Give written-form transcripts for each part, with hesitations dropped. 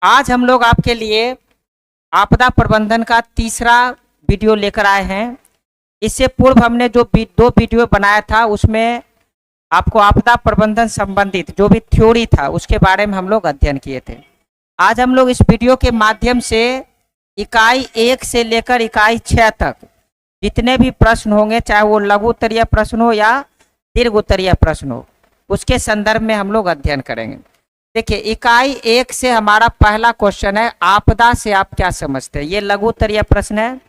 आज हम लोग आपके लिए आपदा प्रबंधन का तीसरा वीडियो लेकर आए हैं। इससे पूर्व हमने जो दो वीडियो बनाया था उसमें आपको आपदा प्रबंधन संबंधित जो भी थ्योरी था उसके बारे में हम लोग अध्ययन किए थे। आज हम लोग इस वीडियो के माध्यम से इकाई 1 से लेकर इकाई 6 तक जितने भी प्रश्न होंगे, चाहे वो लघु उत्तरीय प्रश्न हो या दीर्घ उत्तरीय प्रश्न हो, उसके संदर्भ में हम लोग अध्ययन करेंगे। देखिए, इकाई 1 से हमारा पहला क्वेश्चन है, आपदा से आप क्या समझते हैं। ये लघु उत्तरीय प्रश्न है।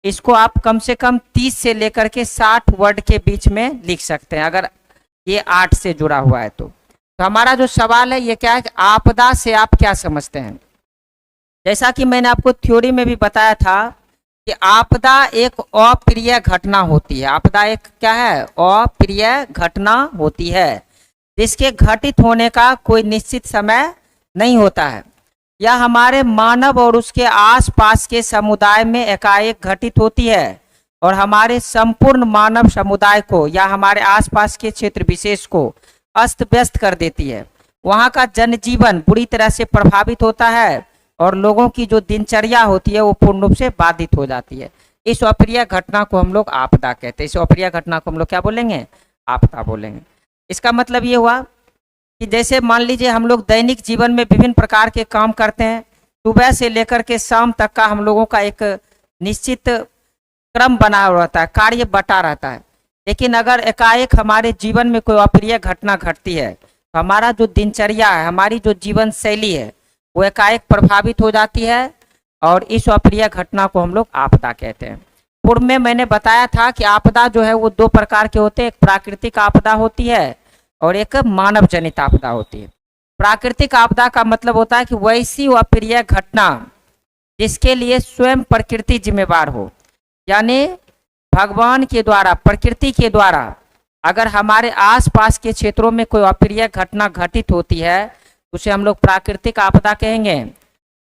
इसको आप कम से कम 30 से लेकर के 60 वर्ड के बीच में लिख सकते हैं, अगर ये 8 से जुड़ा हुआ है तो हमारा जो सवाल है ये क्या है कि आपदा से आप क्या समझते हैं। जैसा कि मैंने आपको थ्योरी में भी बताया था कि आपदा एक अप्रिय घटना होती है। आपदा एक क्या है? अप्रिय घटना होती है जिसके घटित होने का कोई निश्चित समय नहीं होता है। यह हमारे मानव और उसके आसपास के समुदाय में एकाएक घटित होती है और हमारे संपूर्ण मानव समुदाय को या हमारे आसपास के क्षेत्र विशेष को अस्त व्यस्त कर देती है। वहाँ का जनजीवन बुरी तरह से प्रभावित होता है और लोगों की जो दिनचर्या होती है वो पूर्ण रूप से बाधित हो जाती है। इस अप्रिय घटना को हम लोग आपदा कहते हैं। इस अप्रिय घटना को हम लोग क्या बोलेंगे? आपदा बोलेंगे। इसका मतलब ये हुआ कि जैसे मान लीजिए हम लोग दैनिक जीवन में विभिन्न प्रकार के काम करते हैं, सुबह से लेकर के शाम तक का हम लोगों का एक निश्चित क्रम बना रहता है, कार्य बटा रहता है। लेकिन अगर एकाएक हमारे जीवन में कोई अप्रिय घटना घटती है तो हमारा जो दिनचर्या है, हमारी जो जीवन शैली है वो एकाएक प्रभावित हो जाती है और इस अप्रिय घटना को हम लोग आपदा कहते हैं। पूर्व में मैंने बताया था कि आपदा जो है वो 2 प्रकार के होते हैं। एक प्राकृतिक आपदा होती है और एक मानव जनित आपदा होती है। प्राकृतिक आपदा का मतलब होता है कि वैसी अप्रिय घटना जिसके लिए स्वयं प्रकृति जिम्मेवार हो, यानी भगवान के द्वारा, प्रकृति के द्वारा अगर हमारे आसपास के क्षेत्रों में कोई अप्रिय घटना घटित होती है उसे हम लोग प्राकृतिक आपदा कहेंगे।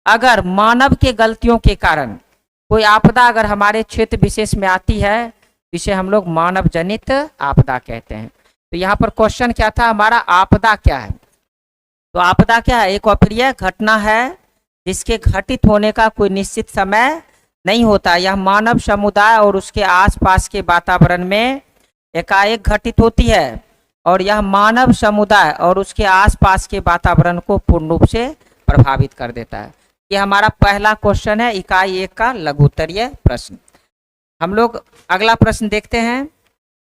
अगर मानव के गलतियों के कारण कोई आपदा अगर हमारे क्षेत्र विशेष में आती है इसे हम लोग मानव जनित आपदा कहते हैं। तो यहाँ पर क्वेश्चन क्या था हमारा? आपदा क्या है? तो आपदा क्या है? एक अप्रिय घटना है जिसके घटित होने का कोई निश्चित समय नहीं होता। यह मानव समुदाय और उसके आसपास के वातावरण में एकाएक घटित होती है और यह मानव समुदाय और उसके आसपास के वातावरण को पूर्ण रूप से प्रभावित कर देता है। ये हमारा पहला क्वेश्चन है, इकाई 1 का लघु उत्तरीय प्रश्न। हम लोग अगला प्रश्न देखते हैं।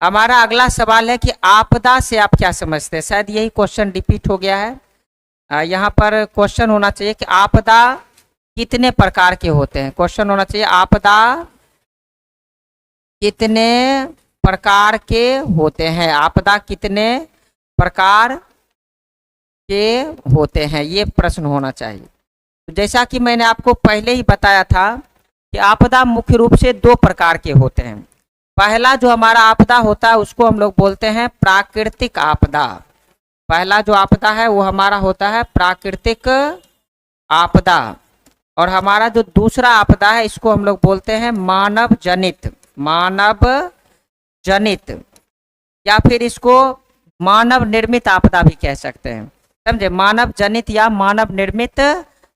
हमारा अगला सवाल है कि आपदा से आप क्या समझते हैं। शायद यही क्वेश्चन रिपीट हो गया है। यहाँ पर क्वेश्चन होना चाहिए कि आपदा कितने प्रकार के होते हैं। क्वेश्चन होना चाहिए आपदा कितने प्रकार के होते हैं। आपदा कितने प्रकार के होते हैं, ये प्रश्न होना चाहिए। तो जैसा कि मैंने आपको पहले ही बताया था कि आपदा मुख्य रूप से 2 प्रकार के होते हैं। पहला जो हमारा आपदा होता है उसको हम लोग बोलते हैं प्राकृतिक आपदा। पहला जो आपदा है वो हमारा होता है प्राकृतिक आपदा और हमारा जो दूसरा आपदा है इसको हम लोग बोलते हैं मानव जनित। मानव जनित या फिर इसको मानव निर्मित आपदा भी कह सकते हैं, समझे। मानव जनित या मानव निर्मित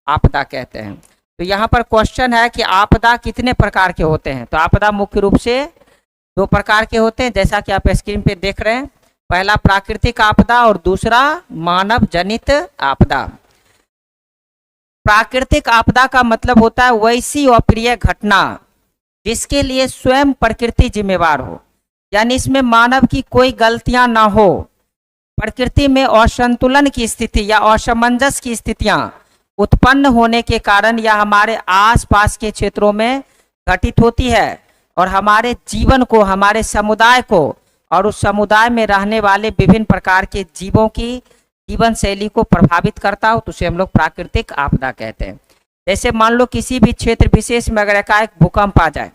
आपदा कहते हैं। तो यहाँ पर क्वेश्चन है कि आपदा कितने प्रकार के होते हैं। तो आपदा मुख्य रूप से 2 प्रकार के होते हैं, जैसा कि आप स्क्रीन पे देख रहे हैं। पहला प्राकृतिक आपदा और दूसरा मानव जनित आपदा। प्राकृतिक आपदा का मतलब होता है वैसी अप्रिय घटना जिसके लिए स्वयं प्रकृति जिम्मेवार हो, यानी इसमें मानव की कोई गलतियां ना हो। प्रकृति में असंतुलन की स्थिति या असमंजस की स्थितियां उत्पन्न होने के कारण यह हमारे आसपास के क्षेत्रों में घटित होती है और हमारे जीवन को, हमारे समुदाय को और उस समुदाय में रहने वाले विभिन्न प्रकार के जीवों की जीवन शैली को प्रभावित करता हो, तो उसे हम लोग प्राकृतिक आपदा कहते हैं। जैसे मान लो किसी भी क्षेत्र विशेष में अगर एकाएक भूकंप आ जाए,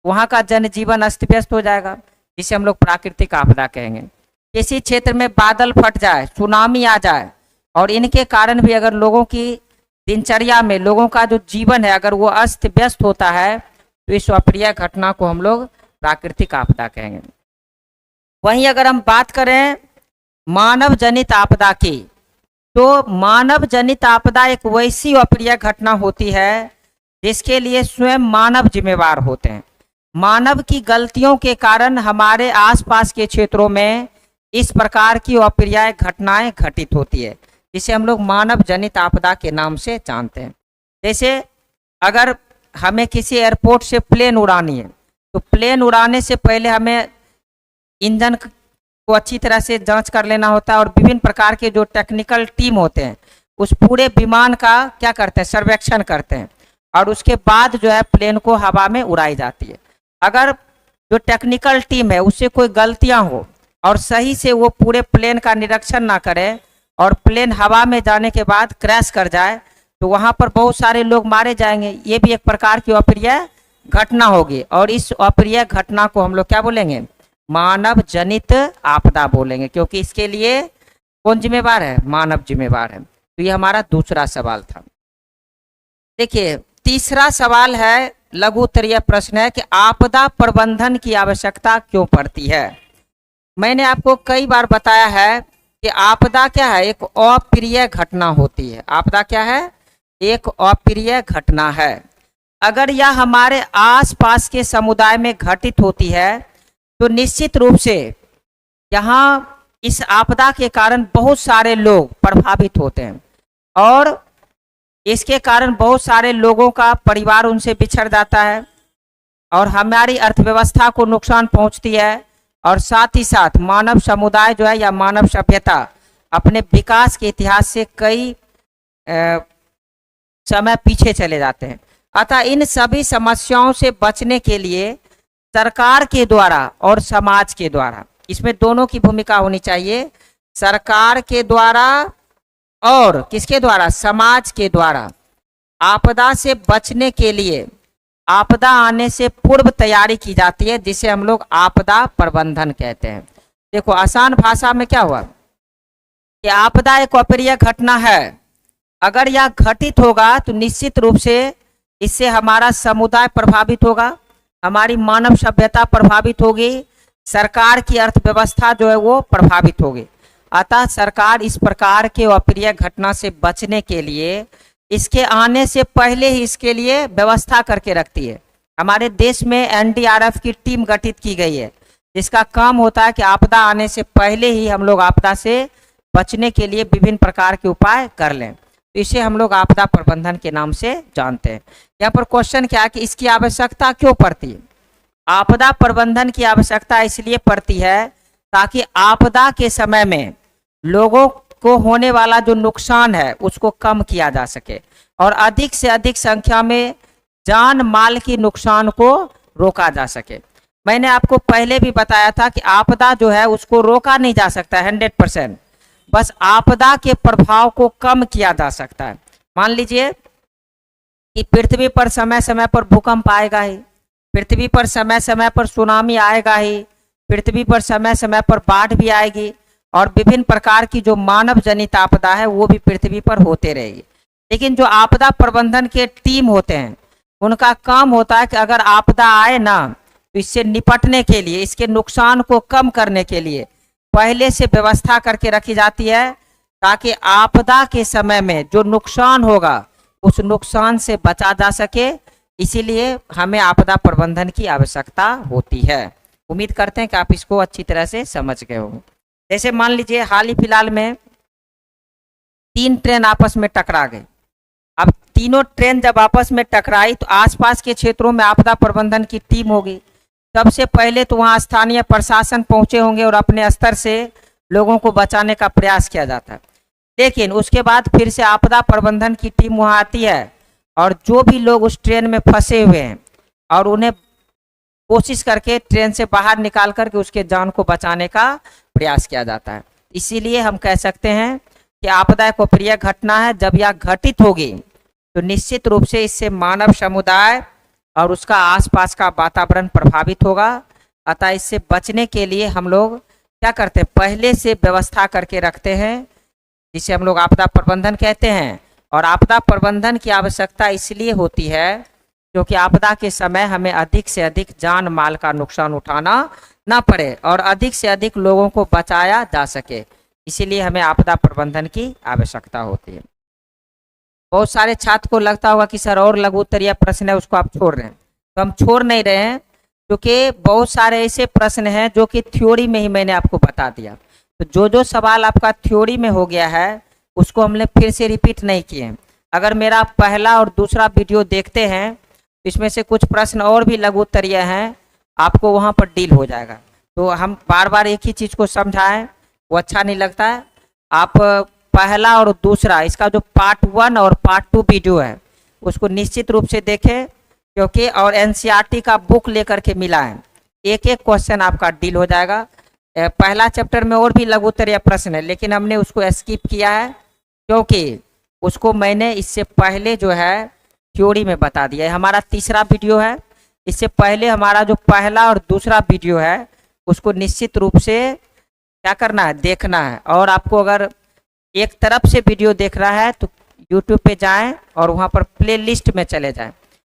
वहाँ का जनजीवन अस्त व्यस्त हो जाएगा, जिसे हम लोग प्राकृतिक आपदा कहेंगे। किसी क्षेत्र में बादल फट जाए, सुनामी आ जाए और इनके कारण भी अगर लोगों की दिनचर्या में, लोगों का जो जीवन है अगर वो अस्त व्यस्त होता है तो इस अप्रिय घटना को हम लोग प्राकृतिक आपदा कहेंगे। वहीं अगर हम बात करें मानव जनित आपदा की, तो मानव जनित आपदा एक वैसी अप्रिय घटना होती है जिसके लिए स्वयं मानव जिम्मेवार होते हैं। मानव की गलतियों के कारण हमारे आसपास के क्षेत्रों में इस प्रकार की अप्रिय घटनाएं घटित होती है, जिसे हम लोग मानव जनित आपदा के नाम से जानते हैं। जैसे अगर हमें किसी एयरपोर्ट से प्लेन उड़ानी है तो प्लेन उड़ाने से पहले हमें इंजन को अच्छी तरह से जांच कर लेना होता है और विभिन्न प्रकार के जो टेक्निकल टीम होते हैं उस पूरे विमान का क्या करते हैं, सर्वेक्षण करते हैं और उसके बाद जो है प्लेन को हवा में उड़ाई जाती है। अगर जो टेक्निकल टीम है उससे कोई गलतियां हो और सही से वो पूरे प्लेन का निरीक्षण ना करे और प्लेन हवा में जाने के बाद क्रैश कर जाए तो वहां पर बहुत सारे लोग मारे जाएंगे। ये भी एक प्रकार की अप्रिय घटना होगी और इस अप्रिय घटना को हम लोग क्या बोलेंगे, मानव जनित आपदा बोलेंगे, क्योंकि इसके लिए कौन जिम्मेवार है, मानव जिम्मेवार है। तो ये हमारा दूसरा सवाल था। देखिए तीसरा सवाल है, लघु उत्तरीय प्रश्न है कि आपदा प्रबंधन की आवश्यकता क्यों पड़ती है। मैंने आपको कई बार बताया है कि आपदा क्या है, एक अप्रिय घटना होती है। आपदा क्या है, एक अप्रिय घटना है। अगर यह हमारे आसपास के समुदाय में घटित होती है तो निश्चित रूप से यहाँ इस आपदा के कारण बहुत सारे लोग प्रभावित होते हैं और इसके कारण बहुत सारे लोगों का परिवार उनसे बिछड़ जाता है और हमारी अर्थव्यवस्था को नुकसान पहुंचती है और साथ ही साथ मानव समुदाय जो है या मानव सभ्यता अपने विकास के इतिहास से कई समय पीछे चले जाते हैं। अतः इन सभी समस्याओं से बचने के लिए सरकार के द्वारा और समाज के द्वारा, इसमें दोनों की भूमिका होनी चाहिए, सरकार के द्वारा और किसके द्वारा, समाज के द्वारा आपदा से बचने के लिए आपदा आने से पूर्व तैयारी की जाती है, जिसे हम लोग आपदा प्रबंधन कहते हैं। देखो आसान भाषा में क्या हुआ कि आपदा एक अप्रिय घटना है। अगर यह घटित होगा तो निश्चित रूप से इससे हमारा समुदाय प्रभावित होगा, हमारी मानव सभ्यता प्रभावित होगी, सरकार की अर्थव्यवस्था जो है वो प्रभावित होगी। अतः सरकार इस प्रकार के अप्रिय घटना से बचने के लिए इसके आने से पहले ही इसके लिए व्यवस्था करके रखती है। हमारे देश में एनडीआरएफ की टीम गठित की गई है जिसका काम होता है कि आपदा आने से पहले ही हम लोग आपदा से बचने के लिए विभिन्न प्रकार के उपाय कर लें। तो इसे हम लोग आपदा प्रबंधन के नाम से जानते हैं। यहाँ पर क्वेश्चन क्या है कि इसकी आवश्यकता क्यों पड़ती है। आपदा प्रबंधन की आवश्यकता इसलिए पड़ती है ताकि आपदा के समय में लोगों को होने वाला जो नुकसान है उसको कम किया जा सके और अधिक से अधिक संख्या में जान माल की नुकसान को रोका जा सके। मैंने आपको पहले भी बताया था कि आपदा जो है उसको रोका नहीं जा सकता 100%, बस आपदा के प्रभाव को कम किया जा सकता है। मान लीजिए कि पृथ्वी पर समय समय पर भूकंप आएगा ही, पृथ्वी पर समय समय पर सुनामी आएगा ही, पृथ्वी पर समय समय पर बाढ़ भी आएगी और विभिन्न प्रकार की जो मानव जनित आपदा है वो भी पृथ्वी पर होते रहेगी। लेकिन जो आपदा प्रबंधन के टीम होते हैं उनका काम होता है कि अगर आपदा आए ना तो इससे निपटने के लिए, इसके नुकसान को कम करने के लिए पहले से व्यवस्था करके रखी जाती है ताकि आपदा के समय में जो नुकसान होगा उस नुकसान से बचा जा सके। इसीलिए हमें आपदा प्रबंधन की आवश्यकता होती है। उम्मीद करते हैं कि आप इसको अच्छी तरह से समझ गए होंगे। जैसे मान लीजिए हाल ही फिलहाल में 3 ट्रेन आपस में टकरा गई। अब तीनों ट्रेन जब आपस में टकराई तो आसपास के क्षेत्रों में आपदा प्रबंधन की टीम होगी। सबसे पहले तो वहाँ स्थानीय प्रशासन पहुंचे होंगे और अपने स्तर से लोगों को बचाने का प्रयास किया जाता है। लेकिन उसके बाद फिर से आपदा प्रबंधन की टीम वहाँ आती है और जो भी लोग उस ट्रेन में फंसे हुए हैं और उन्हें कोशिश करके ट्रेन से बाहर निकाल करके उसके जान को बचाने का प्रयास किया जाता है। इसीलिए हम कह सकते हैं कि आपदा एक अप्रिय घटना है। जब यह घटित होगी तो निश्चित रूप से इससे मानव समुदाय और उसका आसपास का वातावरण प्रभावित होगा। अतः इससे बचने के लिए हम लोग क्या करते हैं, पहले से व्यवस्था करके रखते हैं जिसे हम लोग आपदा प्रबंधन कहते हैं। और आपदा प्रबंधन की आवश्यकता इसलिए होती है क्योंकि आपदा के समय हमें अधिक से अधिक जान माल का नुकसान उठाना ना पड़े और अधिक से अधिक लोगों को बचाया जा सके। इसीलिए हमें आपदा प्रबंधन की आवश्यकता होती है। बहुत सारे छात्र को लगता होगा कि सर और लघु उत्तरीय प्रश्न है उसको आप छोड़ रहे हैं, तो हम छोड़ नहीं रहे हैं, क्योंकि बहुत सारे ऐसे प्रश्न हैं जो कि थ्योरी में ही मैंने आपको बता दिया। तो जो जो सवाल आपका थ्योरी में हो गया है उसको हमने फिर से रिपीट नहीं किए। अगर मेरा पहला और दूसरा वीडियो देखते हैं तो इसमें से कुछ प्रश्न और भी लघु उत्तरीय हैं, आपको वहाँ पर डील हो जाएगा। तो हम बार बार एक ही चीज़ को समझाएं वो अच्छा नहीं लगता है। आप पहला और दूसरा इसका जो पार्ट 1 और पार्ट 2 वीडियो है उसको निश्चित रूप से देखें, क्योंकि और एनसीईआरटी का बुक लेकर के मिला है, एक एक क्वेश्चन आपका डील हो जाएगा। पहला चैप्टर में और भी लघु उत्तरीय प्रश्न है, लेकिन हमने उसको स्किप किया है क्योंकि उसको मैंने इससे पहले जो है थ्योरी में बता दिया है। हमारा तीसरा वीडियो है, इससे पहले हमारा जो पहला और दूसरा वीडियो है उसको निश्चित रूप से क्या करना है, देखना है। और आपको अगर एक तरफ से वीडियो देख रहा है तो यूट्यूब पे जाएं और वहाँ पर प्ले लिस्ट में चले जाएं,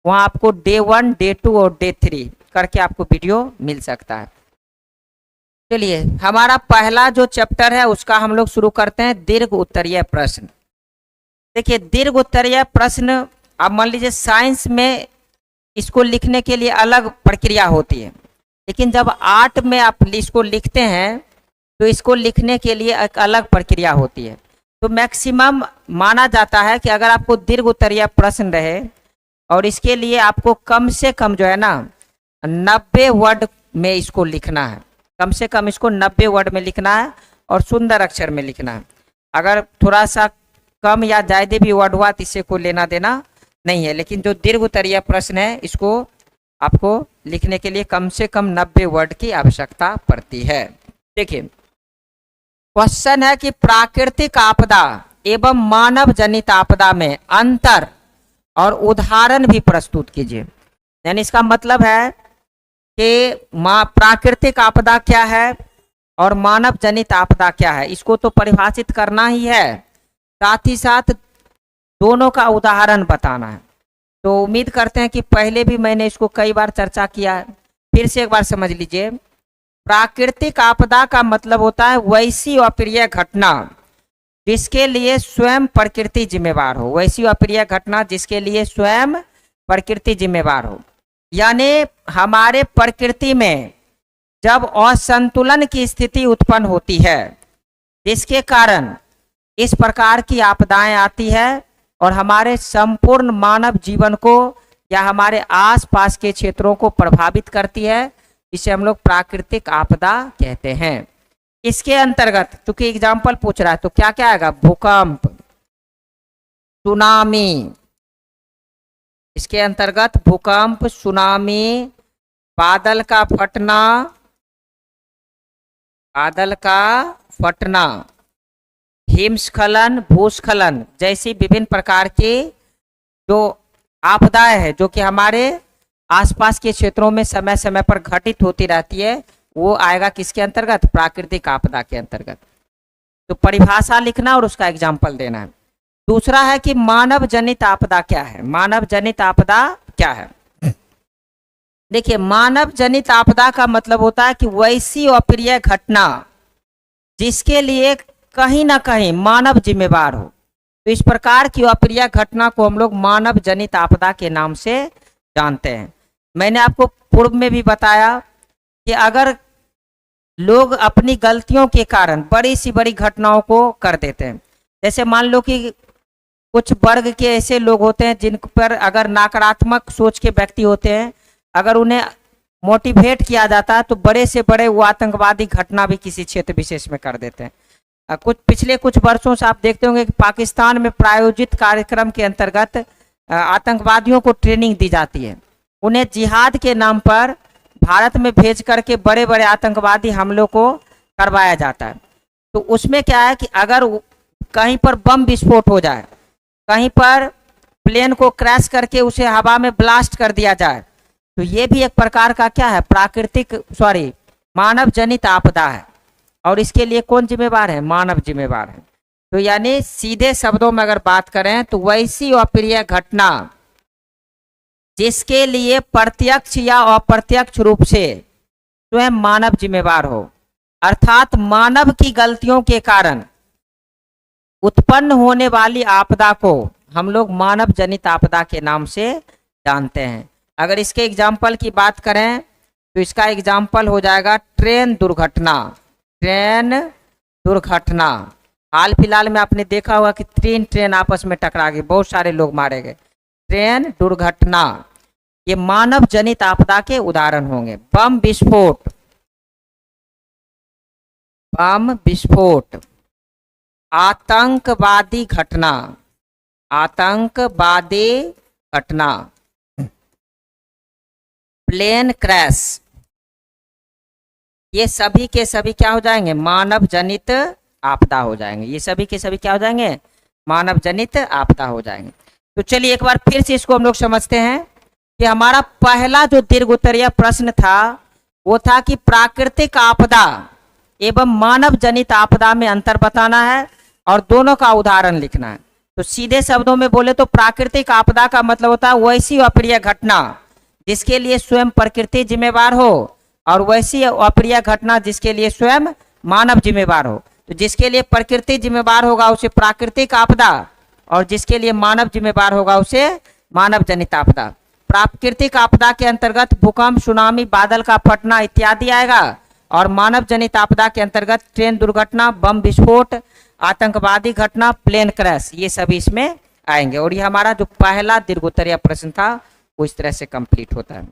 वहाँ आपको डे 1, डे 2 और डे 3 करके आपको वीडियो मिल सकता है। चलिए हमारा पहला जो चैप्टर है उसका हम लोग शुरू करते हैं, दीर्घ उत्तरीय प्रश्न। देखिए दीर्घ उत्तरीय प्रश्न, आप मान लीजिए साइंस में इसको लिखने के लिए अलग प्रक्रिया होती है, लेकिन जब आर्ट में आप इसको लिखते हैं तो इसको लिखने के लिए एक अलग प्रक्रिया होती है। तो मैक्सिमम माना जाता है कि अगर आपको दीर्घ उत्तरीय प्रश्न रहे और इसके लिए आपको कम से कम जो है ना 90 वर्ड में इसको लिखना है, कम से कम इसको 90 वर्ड में लिखना है और सुंदर अक्षर में लिखना है। अगर थोड़ा सा कम या ज़्यादा भी वर्ड हुआ तो इससे कोई लेना देना नहीं है, लेकिन जो दीर्घ उत्तरीय प्रश्न है इसको आपको लिखने के लिए कम से कम 90 वर्ड की आवश्यकता पड़ती है। देखिए क्वेश्चन है कि प्राकृतिक आपदा एवं मानव जनित आपदा में अंतर और उदाहरण भी प्रस्तुत कीजिए। यानी इसका मतलब है कि प्राकृतिक आपदा क्या है और मानव जनित आपदा क्या है, इसको तो परिभाषित करना ही है, साथ ही साथ दोनों का उदाहरण बताना है। तो उम्मीद करते हैं कि पहले भी मैंने इसको कई बार चर्चा किया है, फिर से एक बार समझ लीजिए। प्राकृतिक आपदा का मतलब होता है वैसी अप्रिय घटना जिसके लिए स्वयं प्रकृति जिम्मेवार हो, वैसी अप्रिय घटना जिसके लिए स्वयं प्रकृति जिम्मेवार हो। यानी हमारे प्रकृति में जब असंतुलन की स्थिति उत्पन्न होती है जिसके कारण इस प्रकार की आपदाएं आती है और हमारे संपूर्ण मानव जीवन को या हमारे आसपास के क्षेत्रों को प्रभावित करती है, इसे हम लोग प्राकृतिक आपदा कहते हैं। इसके अंतर्गत क्योंकि एग्जाम्पल पूछ रहा है तो क्या क्या आएगा, भूकंप, सुनामी, इसके अंतर्गत भूकंप, सुनामी, बादल का फटना, हिमस्खलन, भूस्खलन जैसी विभिन्न प्रकार की जो आपदाएं हैं जो कि हमारे आसपास के क्षेत्रों में समय समय पर घटित होती रहती है, वो आएगा किसके अंतर्गत, प्राकृतिक आपदा के अंतर्गत। तो परिभाषा लिखना और उसका एग्जाम्पल देना है। दूसरा है कि मानव जनित आपदा क्या है, मानव जनित आपदा क्या है। देखिए मानव जनित आपदा का मतलब होता है कि वैसी अप्रिय घटना जिसके लिए कहीं ना कहीं मानव जिम्मेवार हो। तो इस प्रकार की अप्रिय घटना को हम लोग मानव जनित आपदा के नाम से जानते हैं। मैंने आपको पूर्व में भी बताया कि अगर लोग अपनी गलतियों के कारण बड़ी सी बड़ी घटनाओं को कर देते हैं, जैसे मान लो कि कुछ वर्ग के ऐसे लोग होते हैं जिन पर अगर नकारात्मक सोच के व्यक्ति होते हैं, अगर उन्हें मोटिवेट किया जाता है तो बड़े से बड़े वो आतंकवादी घटना भी किसी क्षेत्र विशेष में कर देते हैं। पिछले कुछ वर्षों से आप देखते होंगे कि पाकिस्तान में प्रायोजित कार्यक्रम के अंतर्गत आतंकवादियों को ट्रेनिंग दी जाती है, उन्हें जिहाद के नाम पर भारत में भेज करके बड़े बड़े आतंकवादी हमलों को करवाया जाता है। तो उसमें क्या है कि अगर कहीं पर बम विस्फोट हो जाए, कहीं पर प्लेन को क्रैश करके उसे हवा में ब्लास्ट कर दिया जाए, तो ये भी एक प्रकार का क्या है, मानव जनित आपदा है। और इसके लिए कौन जिम्मेवार है, मानव जिम्मेवार है। तो यानी सीधे शब्दों में अगर बात करें तो वैसी अप्रिय घटना जिसके लिए प्रत्यक्ष या अप्रत्यक्ष रूप से स्वयं मानव जिम्मेवार हो, अर्थात मानव की गलतियों के कारण उत्पन्न होने वाली आपदा को हम लोग मानव जनित आपदा के नाम से जानते हैं। अगर इसके एग्जाम्पल की बात करें तो इसका एग्जाम्पल हो जाएगा ट्रेन दुर्घटना। ट्रेन दुर्घटना, हाल फिलहाल में आपने देखा होगा कि 3 ट्रेन आपस में टकरा गई, बहुत सारे लोग मारे गए। ट्रेन दुर्घटना ये मानव जनित आपदा के उदाहरण होंगे। बम विस्फोट, बम विस्फोट, आतंकवादी घटना, आतंकवादी घटना, प्लेन क्रैश, ये सभी के सभी क्या हो जाएंगे? मानव जनित आपदा हो जाएंगे। ये सभी के सभी क्या हो जाएंगे? मानव जनित आपदा हो जाएंगे। तो चलिए एक बार फिर से इसको हम लोग समझते हैं कि हमारा पहला जो दीर्घ उत्तरीय प्रश्न था वो था कि प्राकृतिक आपदा एवं मानव जनित आपदा में अंतर बताना है और दोनों का उदाहरण लिखना है। तो सीधे शब्दों में बोले तो प्राकृतिक आपदा का मतलब होता है वैसी अप्रिय घटना जिसके लिए स्वयं प्रकृति जिम्मेवार हो और वैसी अप्रिय घटना जिसके लिए स्वयं मानव जिम्मेवार हो। तो जिसके लिए प्रकृति जिम्मेवार होगा उसे प्राकृतिक आपदा और जिसके लिए मानव जिम्मेवार होगा उसे मानव जनित आपदा। प्राकृतिक आपदा के अंतर्गत भूकंप, सुनामी, बादल का फटना इत्यादि आएगा और मानव जनित आपदा के अंतर्गत ट्रेन दुर्घटना, बम विस्फोट, आतंकवादी घटना, प्लेन क्रैश, ये सभी इसमें आएंगे। और ये हमारा जो पहला दीर्घोत्तरीय प्रश्न था वो इस तरह से कंप्लीट होता है।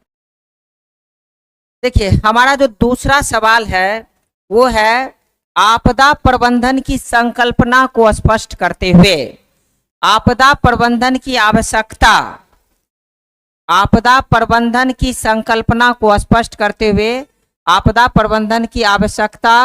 देखिए हमारा जो दूसरा सवाल है वो है आपदा प्रबंधन की संकल्पना को स्पष्ट करते हुए आपदा प्रबंधन की आवश्यकता, आपदा प्रबंधन की संकल्पना को स्पष्ट करते हुए आपदा प्रबंधन की आवश्यकता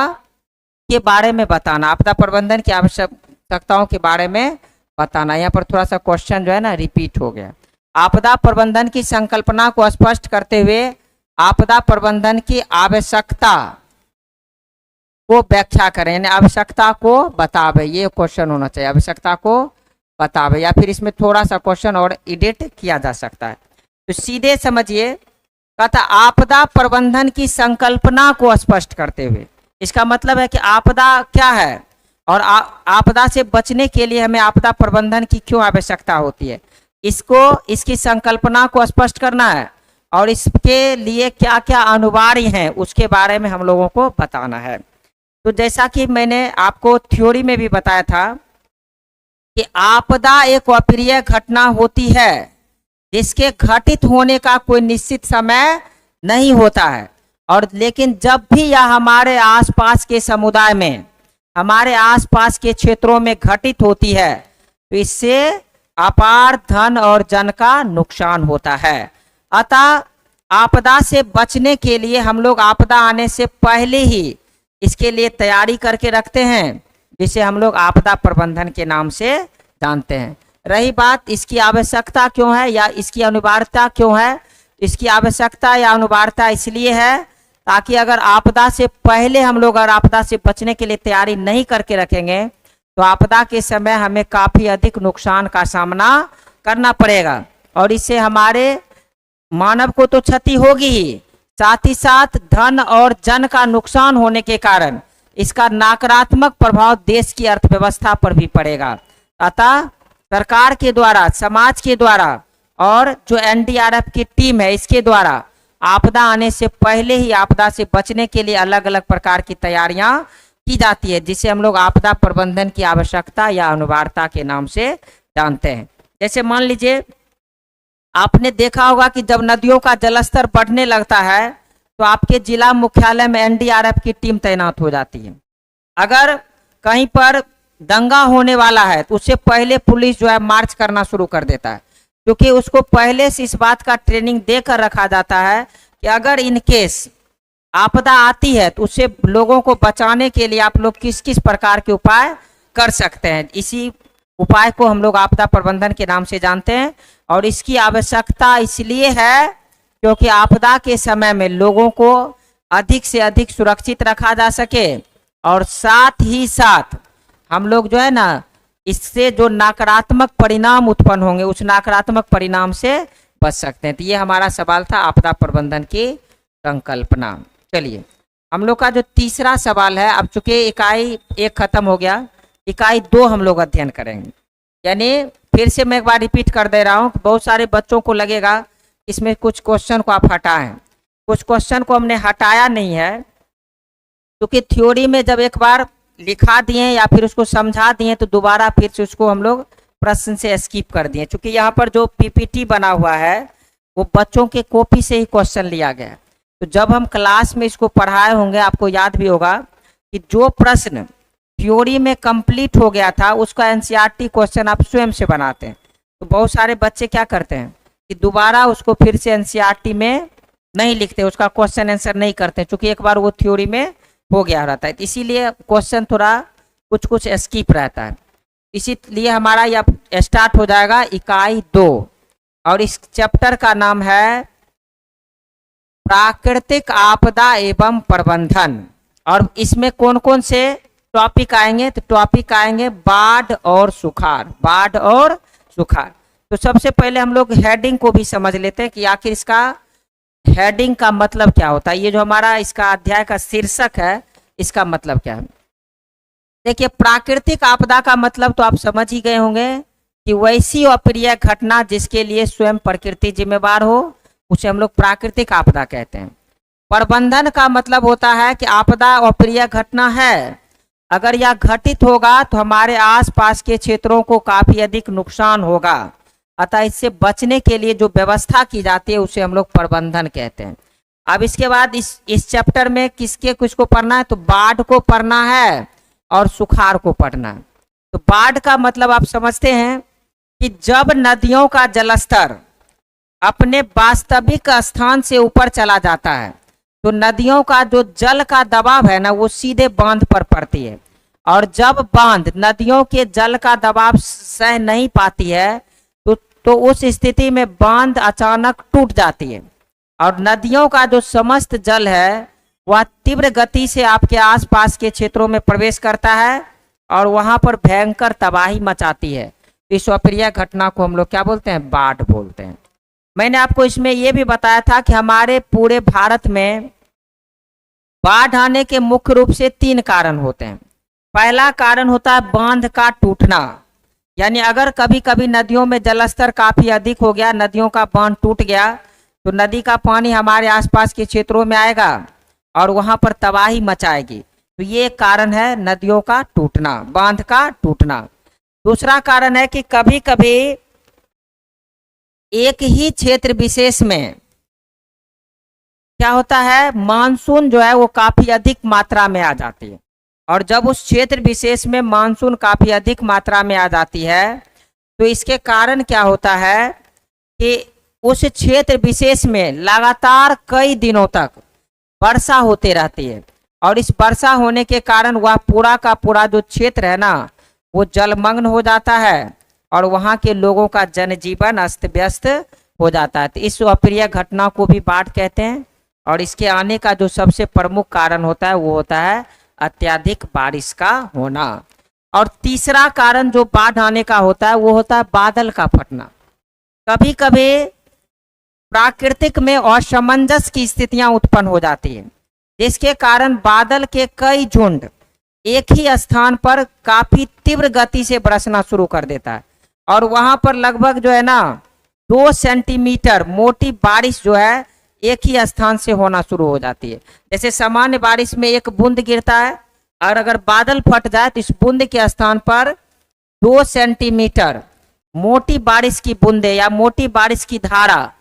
के बारे में बताना। आपदा प्रबंधन की आवश्यकताओं के बारे में बताना। यहाँ पर थोड़ा सा क्वेश्चन जो है ना रिपीट हो गया। आपदा प्रबंधन की संकल्पना को स्पष्ट करते हुए आपदा प्रबंधन की आवश्यकता को व्याख्या करें, यानी आवश्यकता को बतावे, ये क्वेश्चन होना चाहिए। आवश्यकता को बतावे, या फिर इसमें थोड़ा सा क्वेश्चन और एडिट किया जा सकता है। तो सीधे समझिए, कहता आपदा प्रबंधन की संकल्पना को स्पष्ट करते हुए, इसका मतलब है कि आपदा क्या है और आपदा से बचने के लिए हमें आपदा प्रबंधन की क्यों आवश्यकता होती है, इसकी संकल्पना को स्पष्ट करना है और इसके लिए क्या क्या अनिवार्य हैं उसके बारे में हम लोगों को बताना है। तो जैसा कि मैंने आपको थ्योरी में भी बताया था कि आपदा एक अप्रिय घटना होती है जिसके घटित होने का कोई निश्चित समय नहीं होता है, और लेकिन जब भी यह हमारे आसपास के समुदाय में, हमारे आसपास के क्षेत्रों में घटित होती है तो इससे अपार धन और जन का नुकसान होता है। अतः आपदा से बचने के लिए हम लोग आपदा आने से पहले ही इसके लिए तैयारी करके रखते हैं, जिसे हम लोग आपदा प्रबंधन के नाम से जानते हैं। रही बात इसकी आवश्यकता क्यों है या इसकी अनिवार्यता क्यों है, इसकी आवश्यकता या अनिवार्यता इसलिए है ताकि अगर आपदा से पहले हम लोग अगर आपदा से बचने के लिए तैयारी नहीं करके रखेंगे तो आपदा के समय हमें काफ़ी अधिक नुकसान का सामना करना पड़ेगा और इससे हमारे मानव को तो क्षति होगी ही, साथ ही साथ धन और जन का नुकसान होने के कारण इसका नकारात्मक प्रभाव देश की अर्थव्यवस्था पर भी पड़ेगा। अतः सरकार के द्वारा, समाज के द्वारा और जो एनडीआरएफ की टीम है इसके द्वारा आपदा आने से पहले ही आपदा से बचने के लिए अलग अलग प्रकार की तैयारियां की जाती है, जिसे हम लोग आपदा प्रबंधन की आवश्यकता या अनिवार्यता के नाम से जानते हैं। जैसे मान लीजिए आपने देखा होगा कि जब नदियों का जलस्तर बढ़ने लगता है तो आपके जिला मुख्यालय में एनडीआरएफ की टीम तैनात हो जाती है। अगर कहीं पर दंगा होने वाला है तो उससे पहले पुलिस जो है मार्च करना शुरू कर देता है, क्योंकि उसको पहले से इस बात का ट्रेनिंग देकर रखा जाता है कि अगर इन केस आपदा आती है तो उससे लोगों को बचाने के लिए आप लोग किस किस प्रकार के उपाय कर सकते हैं। इसी उपाय को हम लोग आपदा प्रबंधन के नाम से जानते हैं और इसकी आवश्यकता इसलिए है क्योंकि आपदा के समय में लोगों को अधिक से अधिक सुरक्षित रखा जा सके और साथ ही साथ हम लोग जो है ना इससे जो नकारात्मक परिणाम उत्पन्न होंगे उस नकारात्मक परिणाम से बच सकते हैं। तो ये हमारा सवाल था आपदा प्रबंधन की संकल्पना। चलिए हम लोग का जो तीसरा सवाल है, अब चूंकि इकाई 1 खत्म हो गया, इकाई 2 हम लोग अध्ययन करेंगे। यानी फिर से मैं एक बार रिपीट कर दे रहा हूँ, बहुत सारे बच्चों को लगेगा इसमें कुछ क्वेश्चन को आप हटाएं। कुछ क्वेश्चन को हमने हटाया नहीं है, क्योंकि थ्योरी में जब एक बार लिखा दिए या फिर उसको समझा दिए तो दोबारा फिर से उसको हम लोग प्रश्न से स्किप कर दिए। क्योंकि यहाँ पर जो पीपीटी बना हुआ है वो बच्चों के कॉपी से ही क्वेश्चन लिया गया। तो जब हम क्लास में इसको पढ़ाए होंगे, आपको याद भी होगा कि जो प्रश्न थ्योरी में कंप्लीट हो गया था उसका एनसीईआरटी क्वेश्चन आप स्वयं से बनाते हैं। तो बहुत सारे बच्चे क्या करते हैं कि दोबारा उसको फिर से एनसीईआरटी में नहीं लिखते, उसका क्वेश्चन आंसर नहीं करते, क्योंकि एक बार वो थ्योरी में हो गया रहता है। इसीलिए क्वेश्चन थोड़ा कुछ कुछ स्किप रहता है। इसीलिए हमारा यह स्टार्ट हो जाएगा इकाई 2, और इस चैप्टर का नाम है प्राकृतिक आपदा एवं प्रबंधन। और इसमें कौन कौन से टॉपिक आएंगे? तो टॉपिक आएंगे बाढ़ और सुखाड़, बाढ़ और सुखाड़। तो सबसे पहले हम लोग हेडिंग को भी समझ लेते हैं कि आखिर इसका हेडिंग का मतलब क्या होता है। ये जो हमारा इसका अध्याय का शीर्षक है, इसका मतलब क्या है? देखिए, प्राकृतिक आपदा का मतलब तो आप समझ ही गए होंगे कि वैसी अप्रिय घटना जिसके लिए स्वयं प्रकृति जिम्मेवार हो, उसे हम लोग प्राकृतिक आपदा कहते हैं। प्रबंधन का मतलब होता है कि आपदा अप्रिय घटना है, अगर यह घटित होगा तो हमारे आसपास के क्षेत्रों को काफी अधिक नुकसान होगा, अतः इससे बचने के लिए जो व्यवस्था की जाती है उसे हम लोग प्रबंधन कहते हैं। अब इसके बाद इस चैप्टर में किसके कुछ को पढ़ना है? तो बाढ़ को पढ़ना है और सुखाड़ को पढ़ना है। तो बाढ़ का मतलब आप समझते हैं कि जब नदियों का जलस्तर अपने वास्तविक स्थान से ऊपर चला जाता है तो नदियों का जो जल का दबाव है ना, वो सीधे बांध पर पड़ती है, और जब बांध नदियों के जल का दबाव सह नहीं पाती है तो उस स्थिति में बांध अचानक टूट जाती है, और नदियों का जो समस्त जल है वह तीव्र गति से आपके आसपास के क्षेत्रों में प्रवेश करता है और वहां पर भयंकर तबाही मचाती है। इस अप्रिय घटना को हम लोग क्या बोलते हैं? बाढ़ बोलते हैं। मैंने आपको इसमें यह भी बताया था कि हमारे पूरे भारत में बाढ़ आने के मुख्य रूप से 3 कारण होते हैं। पहला कारण होता है बांध का टूटना, यानी अगर कभी कभी नदियों में जलस्तर काफी अधिक हो गया, नदियों का बांध टूट गया, तो नदी का पानी हमारे आसपास के क्षेत्रों में आएगा और वहां पर तबाही मचाएगी। तो ये एक कारण है नदियों का टूटना, बांध का टूटना। दूसरा कारण है कि कभी कभी एक ही क्षेत्र विशेष में क्या होता है, मानसून जो है वो काफी अधिक मात्रा में आ जाती है, और जब उस क्षेत्र विशेष में मानसून काफी अधिक मात्रा में आ जाती है तो इसके कारण क्या होता है कि उस क्षेत्र विशेष में लगातार कई दिनों तक वर्षा होती रहती है, और इस वर्षा होने के कारण वह पूरा का पूरा जो क्षेत्र है ना, वो जलमग्न हो जाता है और वहां के लोगों का जनजीवन अस्त व्यस्त हो जाता है। तो इस अप्रिय घटना को भी बाढ़ कहते हैं, और इसके आने का जो सबसे प्रमुख कारण होता है वो होता है अत्यधिक बारिश का होना। और तीसरा कारण जो बाढ़ आने का होता है वो होता है बादल का फटना। कभी कभी प्राकृतिक में असमंजस की स्थितियां उत्पन्न हो जाती है, जिसके कारण बादल के कई झुंड एक ही स्थान पर काफी तीव्र गति से बरसना शुरू कर देता है, और वहां पर लगभग जो है ना 2 सेंटीमीटर मोटी बारिश जो है एक ही स्थान से होना शुरू हो जाती है। जैसे सामान्य बारिश में एक बूंद गिरता है, और अगर बादल फट जाए तो इस बूंद के स्थान पर 2 सेंटीमीटर मोटी बारिश की बूंदे या मोटी बारिश की धारा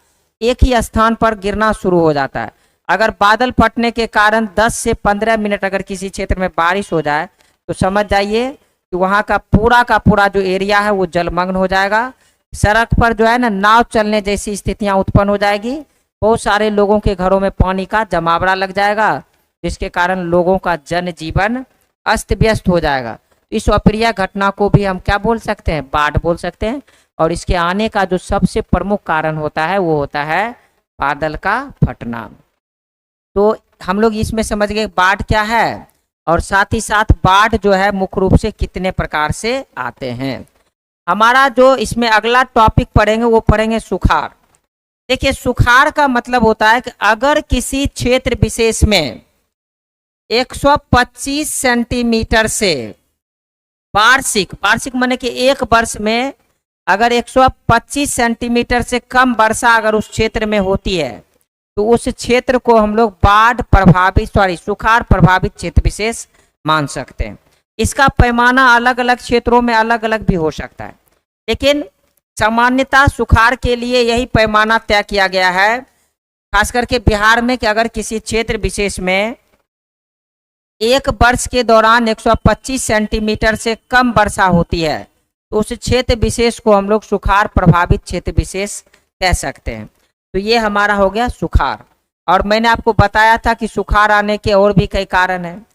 एक ही स्थान पर गिरना शुरू हो जाता है। अगर बादल फटने के कारण 10 से 15 मिनट अगर किसी क्षेत्र में बारिश हो जाए तो समझ जाइए कि वहाँ का पूरा जो एरिया है वो जलमग्न हो जाएगा। सड़क पर जो है ना नाव चलने जैसी स्थितियां उत्पन्न हो जाएगी, बहुत सारे लोगों के घरों में पानी का जमावड़ा लग जाएगा, जिसके कारण लोगों का जनजीवन अस्त व्यस्त हो जाएगा। इस अप्रिय घटना को भी हम क्या बोल सकते हैं? बाढ़ बोल सकते हैं। और इसके आने का जो सबसे प्रमुख कारण होता है वो होता है बादल का फटना। तो हम लोग इसमें समझ गए बाढ़ क्या है, और साथ ही साथ बाढ़ जो है मुख्य रूप से कितने प्रकार से आते हैं। हमारा जो इसमें अगला टॉपिक पढ़ेंगे वो पढ़ेंगे सुखाड़। देखिए, सुखाड़ का मतलब होता है कि अगर किसी क्षेत्र विशेष में 125 सेंटीमीटर से वार्षिक, वार्षिक माने कि एक वर्ष में अगर 125 सेंटीमीटर से कम वर्षा अगर उस क्षेत्र में होती है तो उस क्षेत्र को हम लोग बाढ़ प्रभावित सुखाड़ प्रभावित क्षेत्र विशेष मान सकते हैं। इसका पैमाना अलग अलग क्षेत्रों में अलग अलग भी हो सकता है, लेकिन सामान्यतः सुखाड़ के लिए यही पैमाना तय किया गया है, खास करके बिहार में, कि अगर किसी क्षेत्र विशेष में एक वर्ष के दौरान 125 सेंटीमीटर से कम वर्षा होती है तो उस क्षेत्र विशेष को हम लोग सुखाड़ प्रभावित क्षेत्र विशेष कह सकते हैं। तो ये हमारा हो गया सुखाड़। और मैंने आपको बताया था कि सुखाड़ आने के और भी कई कारण हैं।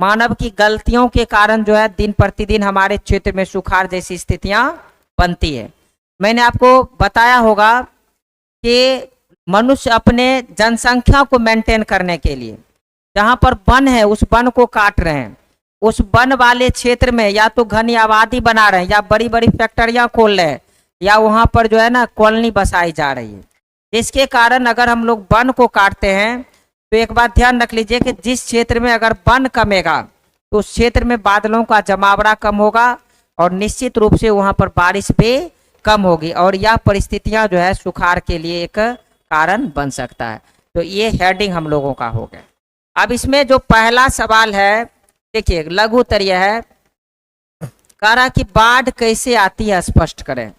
मानव की गलतियों के कारण जो है दिन प्रतिदिन हमारे क्षेत्र में सुखाड़ जैसी स्थितियां बनती है। मैंने आपको बताया होगा कि मनुष्य अपने जनसंख्या को मेंटेन करने के लिए जहां पर वन है उस वन को काट रहे हैं, उस वन वाले क्षेत्र में या तो घनी आबादी बना रहे हैं या बड़ी बड़ी फैक्ट्रियां खोल रहे हैं या वहां पर जो है ना कॉलोनी बसाई जा रही है। इसके कारण अगर हम लोग वन को काटते हैं तो एक बात ध्यान रख लीजिए कि जिस क्षेत्र में अगर वन कमेगा तो उस क्षेत्र में बादलों का जमावड़ा कम होगा और निश्चित रूप से वहां पर बारिश भी कम होगी और यह परिस्थितियां जो है सुखाड़ के लिए एक कारण बन सकता है। तो ये हेडिंग हम लोगों का हो गया। अब इसमें जो पहला सवाल है, देखिए लघु उत्तरीय है, कह रहा कि बाढ़ कैसे आती है स्पष्ट करें।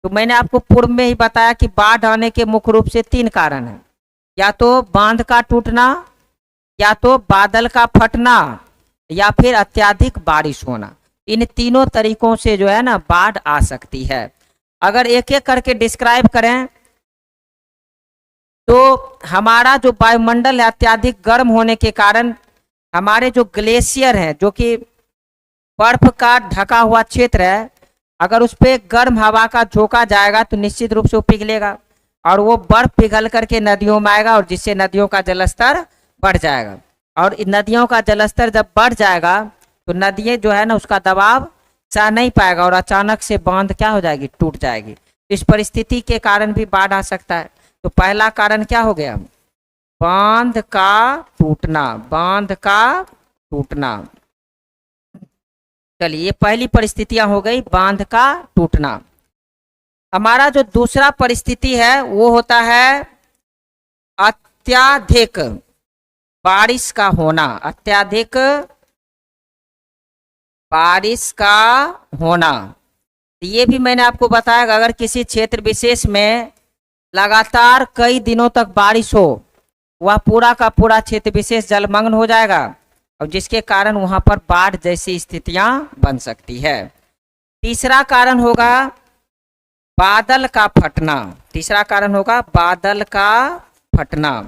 तो मैंने आपको पूर्व में ही बताया कि बाढ़ आने के मुख्य रूप से 3 कारण हैं, या तो बांध का टूटना, या तो बादल का फटना, या फिर अत्यधिक बारिश होना। इन तीनों तरीकों से जो है ना बाढ़ आ सकती है। अगर एक एक करके डिस्क्राइब करें तो हमारा जो वायुमंडल है अत्यधिक गर्म होने के कारण हमारे जो ग्लेशियर हैं, जो कि बर्फ का ढका हुआ क्षेत्र है, अगर उस पर गर्म हवा का झोंका जाएगा तो निश्चित रूप से वो पिघलेगा और वो बर्फ पिघल करके नदियों में आएगा और जिससे नदियों का जलस्तर बढ़ जाएगा। और नदियों का जलस्तर जब बढ़ जाएगा तो नदियाँ जो है ना उसका दबाव सह नहीं पाएगा और अचानक से बांध क्या हो जाएगी, टूट जाएगी। इस परिस्थिति के कारण भी बाढ़ आ सकता है। तो पहला कारण क्या हो गया, बांध का टूटना, बांध का टूटना। चलिए ये पहली परिस्थितियां हो गई, बांध का टूटना। हमारा जो दूसरा परिस्थिति है वो होता है अत्यधिक बारिश का होना, अत्यधिक बारिश का होना। ये भी मैंने आपको बताया कि अगर किसी क्षेत्र विशेष में लगातार कई दिनों तक बारिश हो वह पूरा का पूरा क्षेत्र विशेष जलमग्न हो जाएगा और जिसके कारण वहां पर बाढ़ जैसी स्थितियां बन सकती है। तीसरा कारण होगा बादल का फटना, तीसरा कारण होगा बादल का फटना।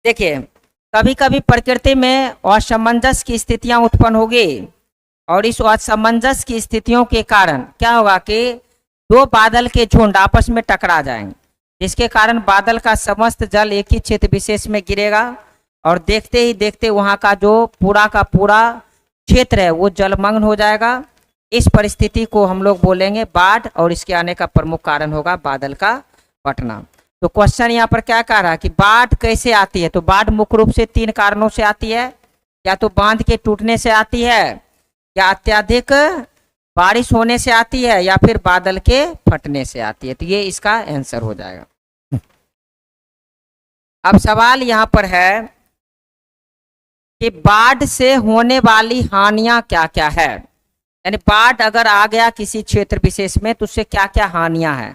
देखिए कभी कभी प्रकृति में असमंजस की स्थितियां उत्पन्न होगी और इस असमंजस की स्थितियों के कारण क्या होगा कि 2 बादल के झुंड आपस में टकरा जाएंगे, जिसके कारण बादल का समस्त जल एक ही क्षेत्र विशेष में गिरेगा और देखते ही देखते वहां का जो पूरा का पूरा क्षेत्र है वो जलमग्न हो जाएगा। इस परिस्थिति को हम लोग बोलेंगे बाढ़ और इसके आने का प्रमुख कारण होगा बादल का फटना। तो क्वेश्चन यहाँ पर क्या कह रहा है कि बाढ़ कैसे आती है, तो बाढ़ मुख्य रूप से 3 कारणों से आती है, या तो बांध के टूटने से आती है, या अत्यधिक बारिश होने से आती है, या फिर बादल के फटने से आती है। तो ये इसका आंसर हो जाएगा। अब सवाल यहाँ पर है कि बाढ़ से होने वाली हानियां क्या क्या है, यानी बाढ़ अगर आ गया किसी क्षेत्र विशेष में तो उससे क्या क्या हानियां हैं,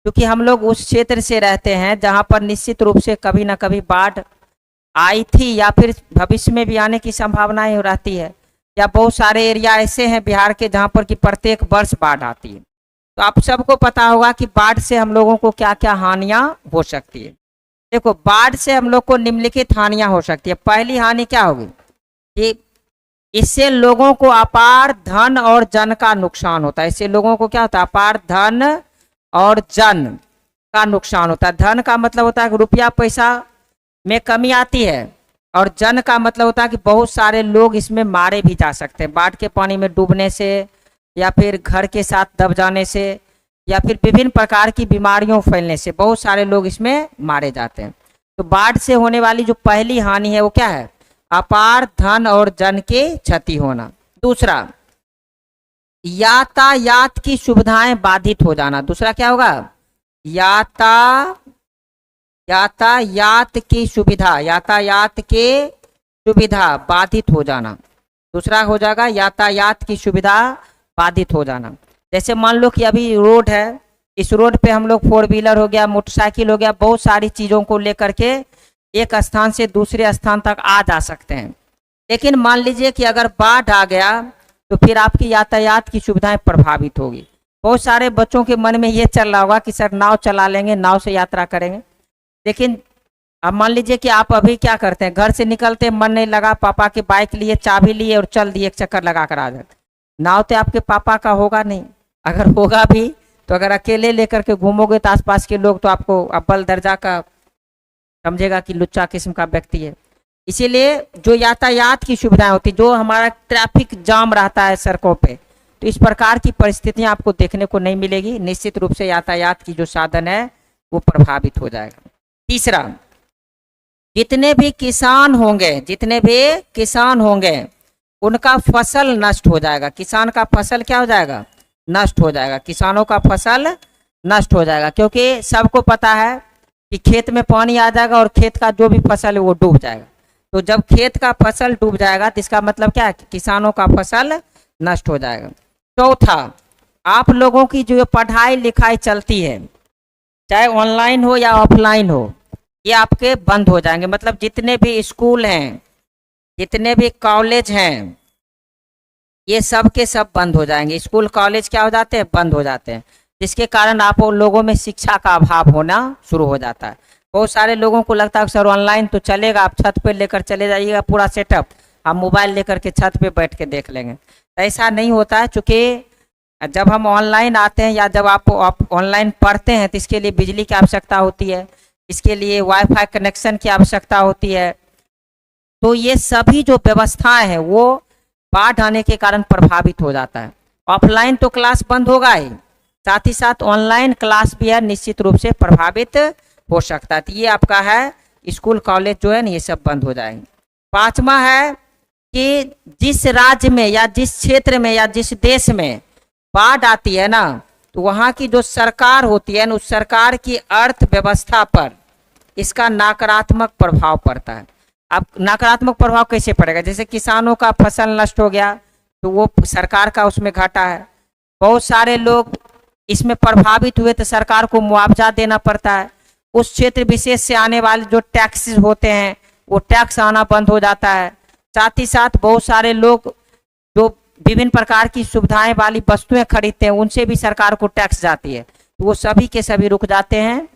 क्योंकि हम लोग उस क्षेत्र से रहते हैं जहां पर निश्चित रूप से कभी ना कभी बाढ़ आई थी या फिर भविष्य में भी आने की संभावनाएं रहती है, या बहुत सारे एरिया ऐसे हैं बिहार के जहां पर कि प्रत्येक वर्ष बाढ़ आती है। तो आप सबको पता होगा कि बाढ़ से हम लोगों को क्या क्या हानियां हो सकती है। देखो बाढ़ से हम लोग को निम्नलिखित हानियां हो सकती है। पहली हानि क्या होगी कि इससे लोगों को अपार धन और जन का नुकसान होता है। इससे लोगों को क्या होता है, अपार धन और जन का नुकसान होता है। धन का मतलब होता है कि रुपया पैसा में कमी आती है और जन का मतलब होता है कि बहुत सारे लोग इसमें मारे भी जा सकते हैं। बाढ़ के पानी में डूबने से या फिर घर के साथ दब जाने से या फिर विभिन्न प्रकार की बीमारियों फैलने से बहुत सारे लोग इसमें मारे जाते हैं। तो बाढ़ से होने वाली जो पहली हानि है वो क्या है? अपार धन और जन के क्षति होना। दूसरा, यातायात की सुविधाएं बाधित हो जाना। दूसरा क्या होगा? यातायात की सुविधा बाधित हो जाना। दूसरा हो जाएगा यातायात की सुविधा बाधित हो जाना। जैसे मान लो कि अभी रोड है, इस रोड पे हम लोग 4 व्हीलर हो गया, मोटरसाइकिल हो गया, बहुत सारी चीजों को लेकर के एक स्थान से दूसरे स्थान तक आ जा सकते हैं। लेकिन मान लीजिए कि अगर बाढ़ आ गया तो फिर आपकी यातायात की सुविधाएं प्रभावित होगी। बहुत सारे बच्चों के मन में ये चल रहा होगा कि सर नाव चला लेंगे, नाव से यात्रा करेंगे। लेकिन अब मान लीजिए कि आप अभी क्या करते हैं, घर से निकलते मन नहीं लगा, पापा के बाइक लिए, चाबी लिए और चल दिए, एक चक्कर लगा कर आ जाते। नाव तो आपके पापा का होगा नहीं, अगर होगा भी तो अगर अकेले लेकर के घूमोगे तो आसपास के लोग तो आपको अव्वल दर्जा का समझेगा कि लुच्चा किस्म का व्यक्ति है। इसीलिए जो यातायात की सुविधाएं होती, जो हमारा ट्रैफिक जाम रहता है सड़कों पे, तो इस प्रकार की परिस्थितियां आपको देखने को नहीं मिलेगी। निश्चित रूप से यातायात की जो साधन है वो प्रभावित हो जाएगा। तीसरा, जितने भी किसान होंगे उनका फसल नष्ट हो जाएगा। किसान का फसल क्या हो जाएगा? नष्ट हो जाएगा। किसानों का फसल नष्ट हो जाएगा, क्योंकि सबको पता है कि खेत में पानी आ जाएगा और खेत का जो भी फसल है वो डूब जाएगा। तो जब खेत का फसल डूब जाएगा तो इसका मतलब क्या है? कि किसानों का फसल नष्ट हो जाएगा। चौथा, आप लोगों की जो पढ़ाई लिखाई चलती है, चाहे ऑनलाइन हो या ऑफलाइन हो, ये आपके बंद हो जाएंगे। मतलब जितने भी स्कूल हैं, जितने भी कॉलेज हैं, ये सब के सब बंद हो जाएंगे। स्कूल कॉलेज क्या हो जाते हैं? बंद हो जाते हैं, जिसके कारण आप लोगों में शिक्षा का अभाव होना शुरू हो जाता है। बहुत सारे लोगों को लगता है सर ऑनलाइन तो चलेगा, आप छत पे लेकर चले जाइएगा पूरा सेटअप, आप मोबाइल लेकर के छत पे बैठ के देख लेंगे। तो ऐसा नहीं होता है, चूँकि जब हम ऑनलाइन आते हैं या जब आप ऑनलाइन पढ़ते हैं तो इसके लिए बिजली की आवश्यकता होती है, इसके लिए वाईफाई कनेक्शन की आवश्यकता होती है। तो ये सभी जो व्यवस्थाएं हैं वो बाढ़ आने के कारण प्रभावित हो जाता है। ऑफलाइन तो क्लास बंद होगा ही, साथ ही साथ ऑनलाइन क्लास भी है निश्चित रूप से प्रभावित हो सकता है। तो ये आपका है स्कूल कॉलेज जो है ना, ये सब बंद हो जाएंगे। पांचवा है कि जिस राज्य में या जिस क्षेत्र में या जिस देश में बाढ़ आती है ना, तो वहाँ की जो सरकार होती है ना, उस सरकार की अर्थव्यवस्था पर इसका नकारात्मक प्रभाव पड़ता है। अब नकारात्मक प्रभाव कैसे पड़ेगा? जैसे किसानों का फसल नष्ट हो गया तो वो सरकार का उसमें घाटा है। बहुत सारे लोग इसमें प्रभावित हुए तो सरकार को मुआवजा देना पड़ता है। उस क्षेत्र विशेष से आने वाले जो टैक्सेस होते हैं वो टैक्स आना बंद हो जाता है। साथ ही साथ बहुत सारे लोग जो विभिन्न प्रकार की सुविधाएं वाली वस्तुएं खरीदते हैं उनसे भी सरकार को टैक्स जाती है, तो वो सभी के सभी रुक जाते हैं।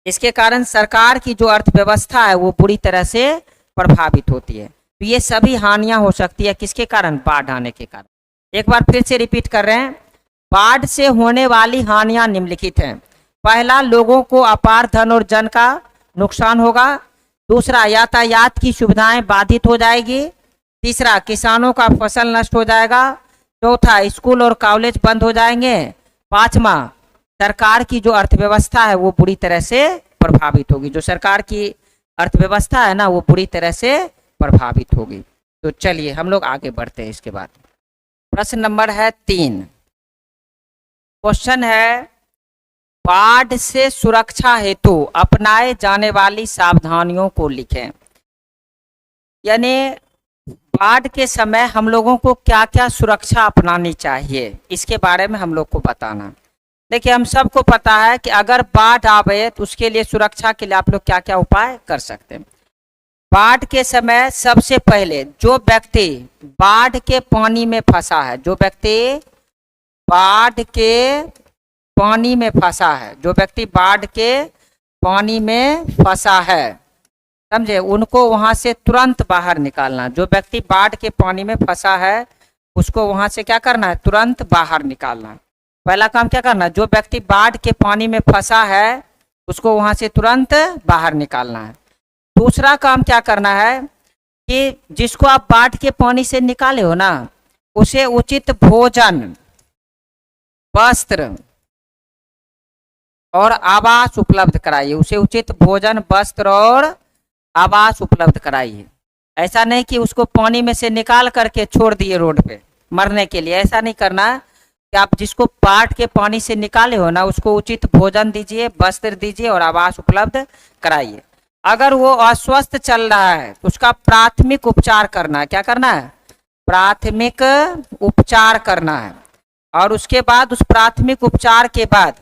इसके कारण सरकार की जो अर्थव्यवस्था है वो बुरी तरह से प्रभावित होती है। तो ये सभी हानियां हो सकती है किसके कारण? बाढ़ आने के कारण। एक बार फिर से रिपीट कर रहे हैं, बाढ़ से होने वाली हानियां निम्नलिखित हैं। पहला, लोगों को अपार धन और जन का नुकसान होगा। दूसरा, यातायात की सुविधाएं बाधित हो जाएगी। तीसरा, किसानों का फसल नष्ट हो जाएगा। चौथा, स्कूल और कॉलेज बंद हो जाएंगे। पांचवा, सरकार की जो अर्थव्यवस्था है वो बुरी तरह से प्रभावित होगी। जो सरकार की अर्थव्यवस्था है ना वो बुरी तरह से प्रभावित होगी। तो चलिए हम लोग आगे बढ़ते हैं। इसके बाद प्रश्न नंबर है 3। क्वेश्चन है, बाढ़ से सुरक्षा हेतु अपनाए जाने वाली सावधानियों को लिखें। यानी बाढ़ के समय हम लोगों को क्या क्या सुरक्षा अपनानी चाहिए, इसके बारे में हम लोग को बताना। देखिए, हम सबको पता है कि अगर बाढ़ आवे तो उसके लिए सुरक्षा के लिए आप लोग क्या क्या उपाय कर सकते हैं। बाढ़ के समय सबसे पहले जो व्यक्ति बाढ़ के पानी में फंसा है, जो व्यक्ति बाढ़ के पानी में फंसा है, जो व्यक्ति बाढ़ के पानी में फंसा है, समझे, उनको वहां से तुरंत बाहर निकालना। जो व्यक्ति बाढ़ के पानी में फंसा है उसको वहां से क्या करना है? तुरंत बाहर निकालना। पहला काम क्या करना? जो व्यक्ति बाढ़ के पानी में फंसा है उसको वहां से तुरंत बाहर निकालना है। दूसरा काम क्या करना है कि जिसको आप बाढ़ के पानी से निकाले हो ना, उसे उचित भोजन, वस्त्र और आवास उपलब्ध कराइए, उसे उचित भोजन, वस्त्र और आवास उपलब्ध कराइए। ऐसा नहीं कि उसको पानी में से निकाल करके छोड़ दिए रोड पे मरने के लिए, ऐसा नहीं करना। कि आप जिसको बाढ़ के पानी से निकाले हो ना, उसको उचित भोजन दीजिए, वस्त्र दीजिए और आवास उपलब्ध कराइए। अगर वो अस्वस्थ चल रहा है तो उसका प्राथमिक उपचार करना है। क्या करना है? प्राथमिक उपचार करना है। और उसके बाद उस प्राथमिक उपचार के बाद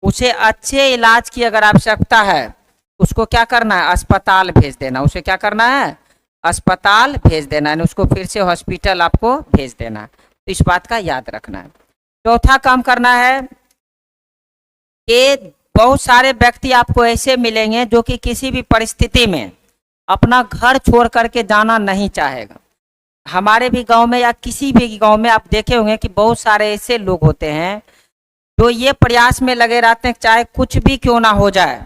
उसे अच्छे इलाज की अगर आवश्यकता है, उसको क्या करना है? अस्पताल भेज देना। उसे क्या करना है? अस्पताल भेज देना है, उसको फिर से हॉस्पिटल आपको भेज देना है। तो इस बात का याद रखना है। चौथा काम करना है कि बहुत सारे व्यक्ति आपको ऐसे मिलेंगे जो कि किसी भी परिस्थिति में अपना घर छोड़ करके जाना नहीं चाहेगा। हमारे भी गांव में या किसी भी गांव में आप देखे होंगे कि बहुत सारे ऐसे लोग होते हैं जो ये प्रयास में लगे रहते हैं चाहे कुछ भी क्यों ना हो जाए,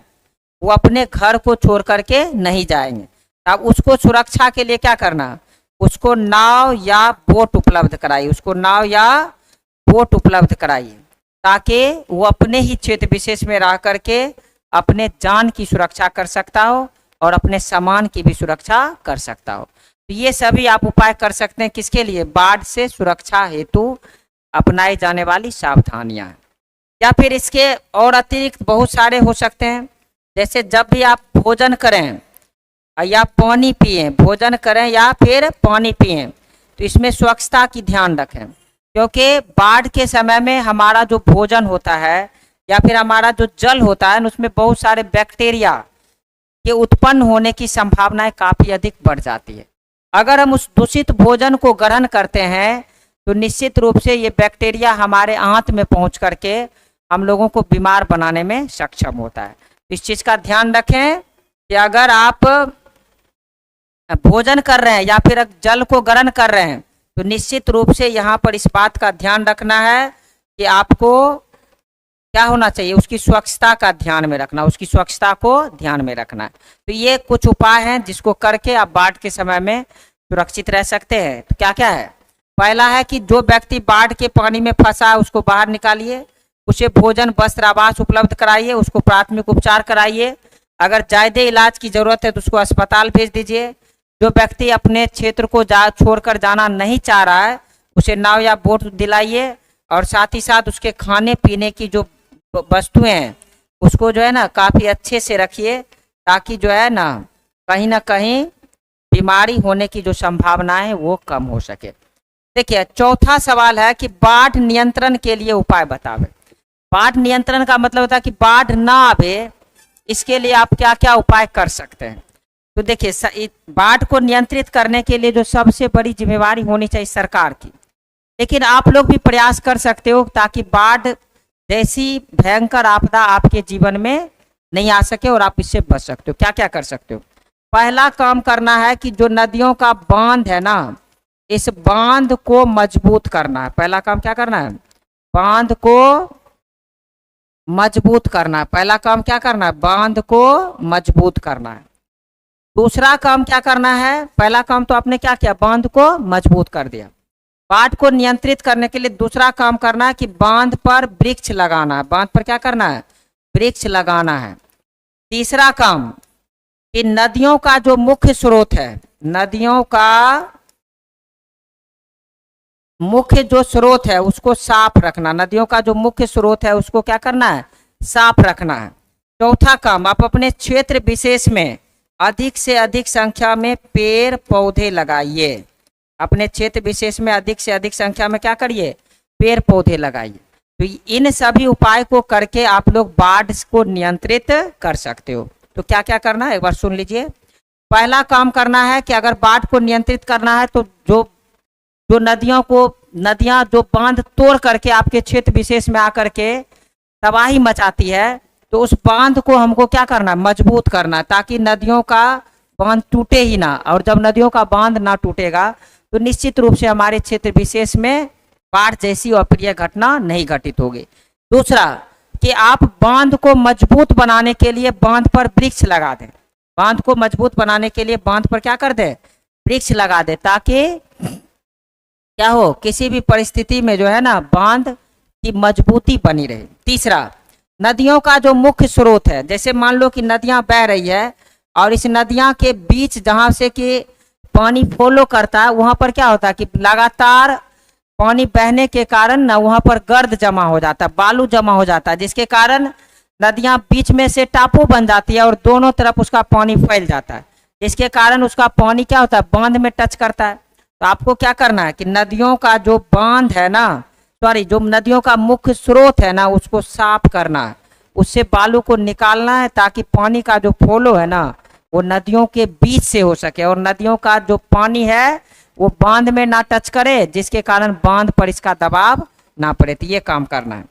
वो अपने घर को छोड़ करके नहीं जाएंगे। अब उसको सुरक्षा के लिए क्या करना? उसको नाव या बोट उपलब्ध कराइए, उसको नाव या बोट उपलब्ध कराइए, ताकि वो अपने ही क्षेत्र विशेष में रह करके अपने जान की सुरक्षा कर सकता हो और अपने सामान की भी सुरक्षा कर सकता हो। तो ये सभी आप उपाय कर सकते हैं। किसके लिए? बाढ़ से सुरक्षा हेतु अपनाई जाने वाली सावधानियां। या फिर इसके और अतिरिक्त बहुत सारे हो सकते हैं। जैसे जब भी आप भोजन करें या पानी पिए, भोजन करें या फिर पानी पिए, तो इसमें स्वच्छता की ध्यान रखें। क्योंकि बाढ़ के समय में हमारा जो भोजन होता है या फिर हमारा जो जल होता है, उसमें बहुत सारे बैक्टीरिया के उत्पन्न होने की संभावनाएं काफ़ी अधिक बढ़ जाती है। अगर हम उस दूषित भोजन को ग्रहण करते हैं तो निश्चित रूप से ये बैक्टीरिया हमारे आंत में पहुंच करके हम लोगों को बीमार बनाने में सक्षम होता है। इस चीज़ का ध्यान रखें कि अगर आप भोजन कर रहे हैं या फिर जल को ग्रहण कर रहे हैं तो निश्चित रूप से यहाँ पर इस बात का ध्यान रखना है कि आपको क्या होना चाहिए? उसकी स्वच्छता का ध्यान में रखना, उसकी स्वच्छता को ध्यान में रखना है। तो ये कुछ उपाय हैं जिसको करके आप बाढ़ के समय में सुरक्षित रह सकते हैं। तो क्या क्या है? पहला है कि जो व्यक्ति बाढ़ के पानी में फंसा है उसको बाहर निकालिए, उसे भोजन, वस्त्र, आवास उपलब्ध कराइए, उसको प्राथमिक उपचार कराइए। अगर ज़्यादा इलाज की जरूरत है तो उसको अस्पताल भेज दीजिए। जो व्यक्ति अपने क्षेत्र को छोड़कर जाना नहीं चाह रहा है, उसे नाव या बोट दिलाइए और साथ ही साथ उसके खाने पीने की जो वस्तुएं हैं उसको जो है ना काफ़ी अच्छे से रखिए, ताकि जो है ना कहीं बीमारी होने की जो संभावना है वो कम हो सके। देखिए, चौथा सवाल है कि बाढ़ नियंत्रण के लिए उपाय बतावे। बाढ़ नियंत्रण का मतलब होता है कि बाढ़ ना आवे, इसके लिए आप क्या क्या उपाय कर सकते हैं। तो देखिए, बाढ़ को नियंत्रित करने के लिए जो सबसे बड़ी जिम्मेवारी होनी चाहिए सरकार की, लेकिन आप लोग भी प्रयास कर सकते हो ताकि बाढ़ जैसी भयंकर आपदा आपके जीवन में नहीं आ सके और आप इससे बच सकते हो। क्या क्या कर सकते हो? पहला काम करना है कि जो नदियों का बांध है ना, इस बांध को मजबूत करना है। पहला काम क्या करना है? बांध को मजबूत करना है। पहला काम क्या करना है? बांध को मजबूत करना है। दूसरा काम क्या करना है? पहला काम तो आपने क्या किया? बांध को मजबूत कर दिया। बाढ़ को नियंत्रित करने के लिए दूसरा काम करना है कि बांध पर वृक्ष लगाना है। बांध पर क्या करना है? वृक्ष लगाना है। तीसरा काम कि नदियों का जो मुख्य स्रोत है, नदियों का मुख्य जो स्रोत है उसको साफ रखना। नदियों का जो मुख्य स्रोत है उसको क्या करना है? साफ रखना है। चौथा काम, आप अपने क्षेत्र विशेष में अधिक से अधिक संख्या में पेड़ पौधे लगाइए। अपने क्षेत्र विशेष में अधिक से अधिक संख्या में क्या करिए? पेड़ पौधे लगाइए। तो इन सभी उपाय को करके आप लोग बाढ़ को नियंत्रित कर सकते हो। तो क्या क्या करना है एक बार सुन लीजिए। पहला काम करना है कि अगर बाढ़ को नियंत्रित करना है तो जो नदियां जो बांध तोड़ करके आपके क्षेत्र विशेष में आकर के तबाही मचाती है, तो उस बांध को हमको क्या करना है? मजबूत करना, ताकि नदियों का बांध टूटे ही ना। और जब नदियों का बांध ना टूटेगा तो निश्चित रूप से हमारे क्षेत्र विशेष में बाढ़ जैसी अप्रिय घटना नहीं घटित होगी। दूसरा कि आप बांध को मजबूत बनाने के लिए बांध पर वृक्ष लगा दें। बांध को मजबूत बनाने के लिए बांध पर क्या कर दें? वृक्ष लगा दें, ताकि क्या हो? किसी भी परिस्थिति में जो है ना बांध की मजबूती बनी रहे। तीसरा नदियों का जो मुख्य स्रोत है, जैसे मान लो कि नदियां बह रही है और इस नदियां के बीच जहां से कि पानी फॉलो करता है, वहां पर क्या होता है कि लगातार पानी बहने के कारण ना वहां पर गर्द जमा हो जाता है, बालू जमा हो जाता है, जिसके कारण नदियां बीच में से टापू बन जाती है और दोनों तरफ उसका पानी फैल जाता है। इसके कारण उसका पानी क्या होता है, बांध में टच करता है। तो आपको क्या करना है कि नदियों का जो बांध है ना, सॉरी, जो नदियों का मुख्य स्रोत है ना, उसको साफ करना है, उससे बालू को निकालना है, ताकि पानी का जो फ्लो है ना वो नदियों के बीच से हो सके और नदियों का जो पानी है वो बांध में ना टच करे, जिसके कारण बांध पर इसका दबाव ना पड़े। तो ये काम करना है।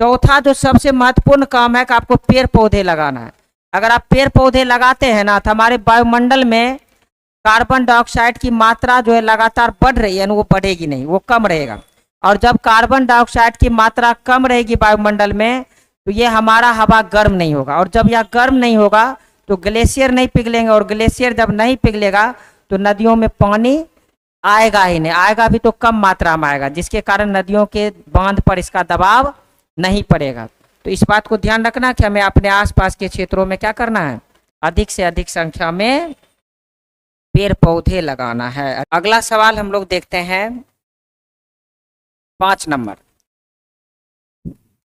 चौथा जो सबसे महत्वपूर्ण काम है कि आपको पेड़ पौधे लगाना है। अगर आप पेड़ पौधे लगाते हैं ना तो हमारे वायुमंडल में कार्बन डाइऑक्साइड की मात्रा जो है लगातार बढ़ रही है, वो बढ़ेगी नहीं, वो कम रहेगा। और जब कार्बन डाइऑक्साइड की मात्रा कम रहेगी वायुमंडल में, तो ये हमारा हवा गर्म नहीं होगा, और जब यह गर्म नहीं होगा तो ग्लेशियर नहीं पिघलेंगे, और ग्लेशियर जब नहीं पिघलेगा तो नदियों में पानी आएगा ही नहीं, आएगा भी तो कम मात्रा में आएगा, जिसके कारण नदियों के बांध पर इसका दबाव नहीं पड़ेगा। तो इस बात को ध्यान रखना कि हमें अपने आसपास के क्षेत्रों में क्या करना है, अधिक से अधिक संख्या में पेड़ पौधे लगाना है। अगला सवाल हम लोग देखते हैं 5 नंबर।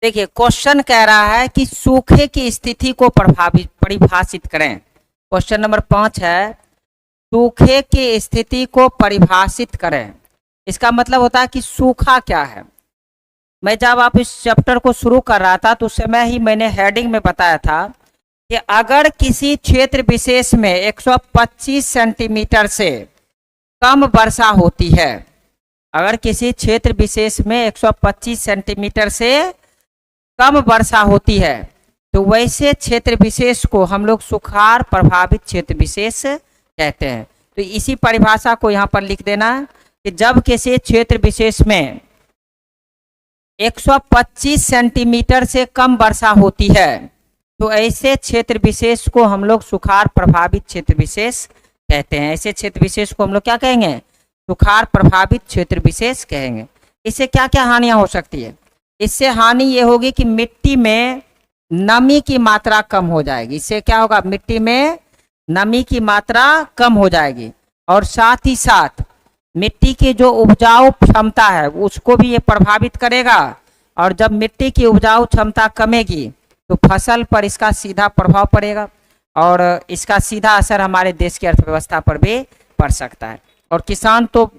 देखिए क्वेश्चन कह रहा है कि सूखे की स्थिति को परिभाषित करें। क्वेश्चन नंबर 5 है, सूखे की स्थिति को परिभाषित करें। इसका मतलब होता है कि सूखा क्या है। मैं जब आप इस चैप्टर को शुरू कर रहा था तो उस समय ही मैंने हेडिंग में बताया था कि अगर किसी क्षेत्र विशेष में 125 सेंटीमीटर से कम वर्षा होती है, अगर किसी क्षेत्र विशेष में 125 सेंटीमीटर से कम वर्षा होती है, तो वैसे क्षेत्र विशेष को हम लोग सुखाड़ प्रभावित क्षेत्र विशेष कहते हैं। तो इसी परिभाषा को यहाँ पर लिख देना कि जब किसी क्षेत्र विशेष में 125 सेंटीमीटर से कम वर्षा होती है, तो ऐसे क्षेत्र विशेष को हम लोग सुखाड़ प्रभावित क्षेत्र विशेष कहते हैं। ऐसे क्षेत्र विशेष को हम लोग क्या कहेंगे, सुखाड़ प्रभावित क्षेत्र विशेष कहेंगे। इससे क्या क्या हानियां हो सकती है? इससे हानि ये होगी कि मिट्टी में नमी की मात्रा कम हो जाएगी। इससे क्या होगा, मिट्टी में नमी की मात्रा कम हो जाएगी, और साथ ही साथ मिट्टी की जो उपजाऊ क्षमता है उसको भी ये प्रभावित करेगा। और जब मिट्टी की उपजाऊ क्षमता कमेगी तो फसल पर इसका सीधा प्रभाव पड़ेगा, और इसका सीधा असर हमारे देश की अर्थव्यवस्था पर भी पड़ सकता है, और किसान तो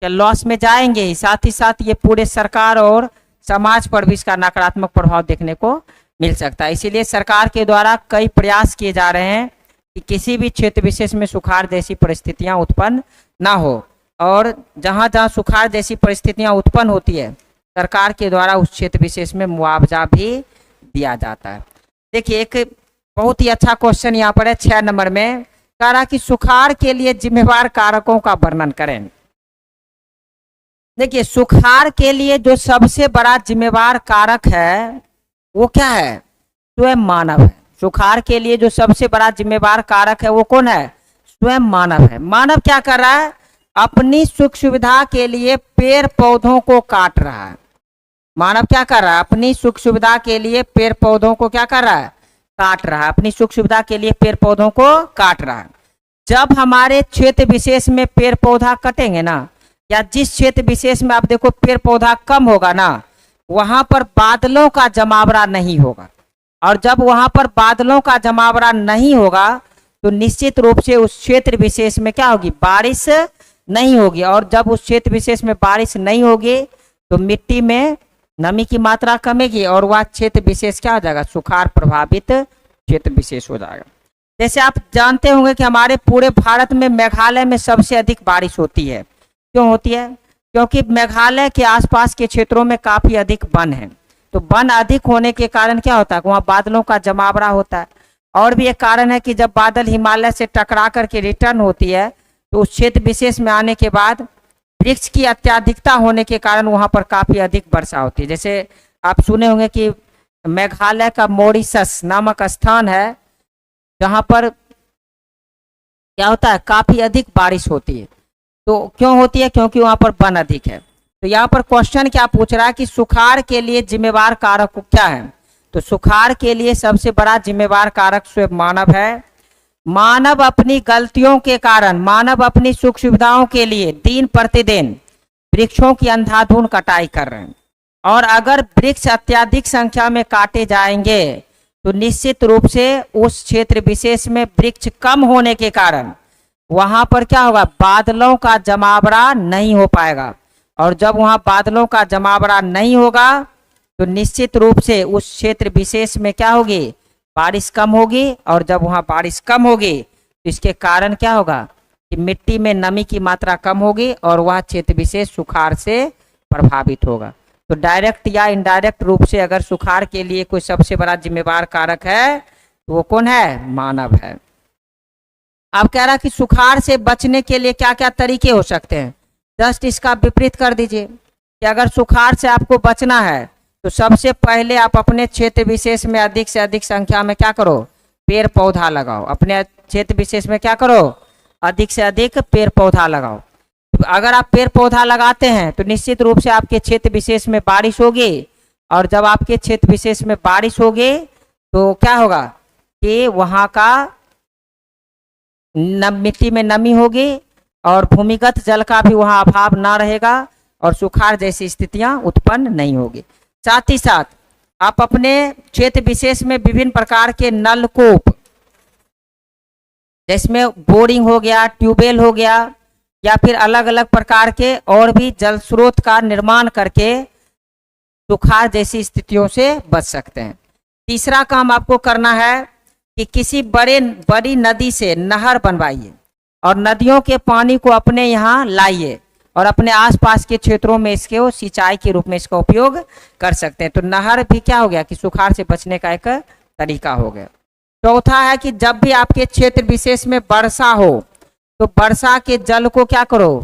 लॉस में जाएंगे ही, साथ ही साथ ये पूरे सरकार और समाज पर भी इसका नकारात्मक प्रभाव देखने को मिल सकता है। इसीलिए सरकार के द्वारा कई प्रयास किए जा रहे हैं कि किसी भी क्षेत्र विशेष में सुखाड़ जैसी परिस्थितियां उत्पन्न ना हो, और जहां जहां सुखाड़ जैसी परिस्थितियां उत्पन्न होती है सरकार के द्वारा उस क्षेत्र विशेष में मुआवजा भी दिया जाता है। देखिए एक बहुत ही अच्छा क्वेश्चन यहाँ पर है 6 नंबर में, कह रहा कि सुखाड़ के लिए जिम्मेवार कारकों का वर्णन करें। देखिए सुखाड़ के लिए जो सबसे बड़ा जिम्मेवार कारक है वो क्या है, स्वयं मानव है। सुखाड़ के लिए जो सबसे बड़ा जिम्मेवार कारक है वो कौन है, स्वयं मानव है। मानव क्या कर रहा है, अपनी सुख सुविधा के लिए पेड़ पौधों को काट रहा है। मानव क्या कर रहा है, अपनी सुख सुविधा के लिए पेड़ पौधों को क्या कर रहा है, काट रहा है। अपनी सुख सुविधा के लिए पेड़ पौधों को काट रहा है। जब हमारे क्षेत्र विशेष में पेड़ पौधा कटेंगे ना, या जिस क्षेत्र विशेष में आप देखो पेड़ पौधा कम होगा ना, वहां पर बादलों का जमावड़ा नहीं होगा, और जब वहां पर बादलों का जमावड़ा नहीं होगा तो निश्चित रूप से उस क्षेत्र विशेष में क्या होगी, बारिश नहीं होगी, और जब उस क्षेत्र विशेष में बारिश नहीं होगी तो मिट्टी में नमी की मात्रा कमेगी, और वह क्षेत्र विशेष क्या हो जाएगा, सुखाड़ प्रभावित क्षेत्र विशेष हो जाएगा। जैसे आप जानते होंगे कि हमारे पूरे भारत में मेघालय में सबसे अधिक बारिश होती है। क्यों होती है, क्योंकि मेघालय के आसपास के क्षेत्रों में काफी अधिक वन है। तो वन अधिक होने के कारण क्या होता है, वहाँ बादलों का जमावड़ा होता है। और भी एक कारण है कि जब बादल हिमालय से टकरा करके रिटर्न होती है तो उस क्षेत्र विशेष में आने के बाद वृक्ष की अत्याधिकता होने के कारण वहां पर काफी अधिक वर्षा होती है। जैसे आप सुने होंगे कि मेघालय का मॉरिशस नामक स्थान है जहां पर क्या होता है, काफी अधिक बारिश होती है। तो क्यों होती है, क्योंकि वहां पर वन अधिक है। तो यहाँ पर क्वेश्चन क्या पूछ रहा है कि सुखाड़ के लिए जिम्मेवार कारक क्या है। तो सुखाड़ के लिए सबसे बड़ा जिम्मेवार कारक स्वयं मानव है। मानव अपनी गलतियों के कारण, मानव अपनी सुख सुविधाओं के लिए दिन प्रतिदिन वृक्षों की अंधाधुंध कटाई कर रहे हैं, और अगर वृक्ष अत्यधिक संख्या में काटे जाएंगे तो निश्चित रूप से उस क्षेत्र विशेष में वृक्ष कम होने के कारण वहां पर क्या होगा, बादलों का जमावड़ा नहीं हो पाएगा, और जब वहां बादलों का जमावड़ा नहीं होगा तो निश्चित रूप से उस क्षेत्र विशेष में क्या होगी, बारिश कम होगी, और जब वहां बारिश कम होगी तो इसके कारण क्या होगा कि मिट्टी में नमी की मात्रा कम होगी और वह क्षेत्र विशेष सुखाड़ से प्रभावित होगा। तो डायरेक्ट या इनडायरेक्ट रूप से अगर सुखाड़ के लिए कोई सबसे बड़ा जिम्मेवार कारक है तो वो कौन है, मानव है। अब कह रहा कि सुखाड़ से बचने के लिए क्या क्या तरीके हो सकते हैं। जस्ट इसका विपरीत कर दीजिए कि अगर सुखाड़ से आपको बचना है तो सबसे पहले आप अपने क्षेत्र विशेष में अधिक से अधिक संख्या में क्या करो, पेड़ पौधा लगाओ। अपने क्षेत्र विशेष में क्या करो, अधिक से अधिक पेड़ पौधा लगाओ। अगर आप पेड़ पौधा लगाते हैं तो निश्चित रूप से आपके क्षेत्र विशेष में बारिश होगी, और जब आपके क्षेत्र विशेष में बारिश होगी तो क्या होगा कि वहाँ का मिट्टी में नमी होगी और भूमिगत जल का भी वहाँ अभाव ना रहेगा और सुखाड़ जैसी स्थितियां उत्पन्न नहीं होगी। साथ ही साथ आप अपने क्षेत्र विशेष में विभिन्न प्रकार के नलकूप, जिसमें बोरिंग हो गया, ट्यूबवेल हो गया, या फिर अलग अलग प्रकार के और भी जल स्रोत का निर्माण करके सुखाड़ जैसी स्थितियों से बच सकते हैं। तीसरा काम आपको करना है कि किसी बड़ी नदी से नहर बनवाइए और नदियों के पानी को अपने यहाँ लाइए और अपने आसपास के क्षेत्रों में इसके सिंचाई के रूप में इसका उपयोग कर सकते हैं। तो नहर भी क्या हो गया कि सुखाड़ से बचने का एक तरीका हो गया। चौथा है कि जब भी आपके क्षेत्र विशेष में वर्षा हो तो वर्षा के जल को क्या करो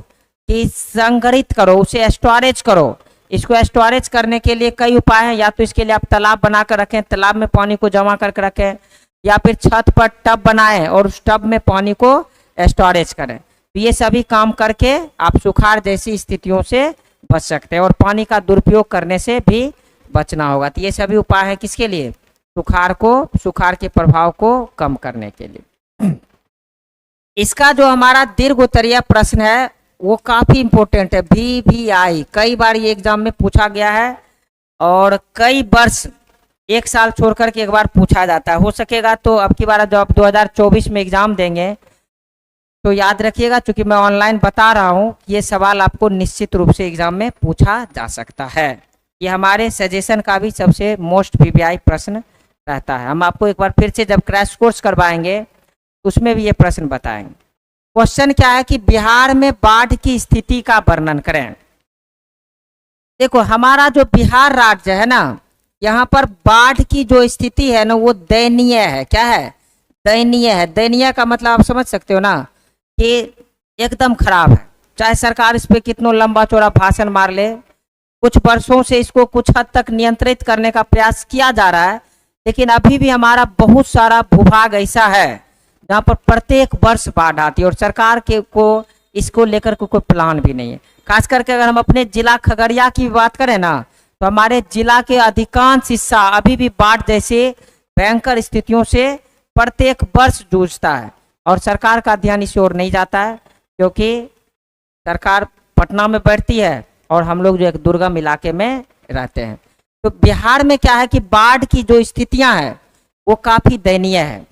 कि संग्रहित करो, उसे स्टोरेज करो। इसको स्टोरेज करने के लिए कई उपाय हैं। या तो इसके लिए आप तालाब बनाकर रखें, तालाब में पानी को जमा करके रखें, या फिर छत पर टब बनाएं और उस टब में पानी को स्टोरेज करें। तो ये सभी काम करके आप सुखाड़ जैसी स्थितियों से बच सकते हैं और पानी का दुरुपयोग करने से भी बचना होगा। तो ये सभी उपाय हैं किसके लिए, सुखाड़ के प्रभाव को कम करने के लिए। इसका जो हमारा दीर्घ उत्तरीय प्रश्न है वो काफी इंपॉर्टेंट है। VVI कई बार ये एग्जाम में पूछा गया है और कई वर्ष, एक साल छोड़ करके एक बार पूछा जाता है। हो सकेगा तो अब की बार जब 2024 में एग्जाम देंगे तो याद रखिएगा, क्योंकि मैं ऑनलाइन बता रहा हूँ, ये सवाल आपको निश्चित रूप से एग्जाम में पूछा जा सकता है। ये हमारे सजेशन का भी सबसे मोस्ट VVI प्रश्न रहता है। हम आपको एक बार फिर से जब क्रैश कोर्स करवाएंगे उसमें भी ये प्रश्न बताएंगे। क्वेश्चन क्या है कि बिहार में बाढ़ की स्थिति का वर्णन करें। देखो हमारा जो बिहार राज्य है ना, यहाँ पर बाढ़ की जो स्थिति है ना वो दयनीय है। क्या है, दयनीय है। दयनीय का मतलब आप समझ सकते हो ना कि एकदम खराब है। चाहे सरकार इस पे कितना लंबा चौड़ा भाषण मार ले, कुछ वर्षों से इसको कुछ हद तक नियंत्रित करने का प्रयास किया जा रहा है, लेकिन अभी भी हमारा बहुत सारा भूभाग ऐसा है जहाँ पर प्रत्येक वर्ष बाढ़ आती है और सरकार के को इसको लेकर कोई प्लान भी नहीं है। खास करके अगर हम अपने जिला खगड़िया की बात करें ना, तो हमारे जिला के अधिकांश हिस्सा अभी भी बाढ़ जैसे भयंकर स्थितियों से प्रत्येक वर्ष जूझता है और सरकार का ध्यान इस ओर नहीं जाता है, क्योंकि सरकार पटना में बैठती है और हम लोग जो एक दुर्गम इलाके में रहते हैं। तो बिहार में क्या है कि बाढ़ की जो स्थितियां हैं वो काफी दयनीय है।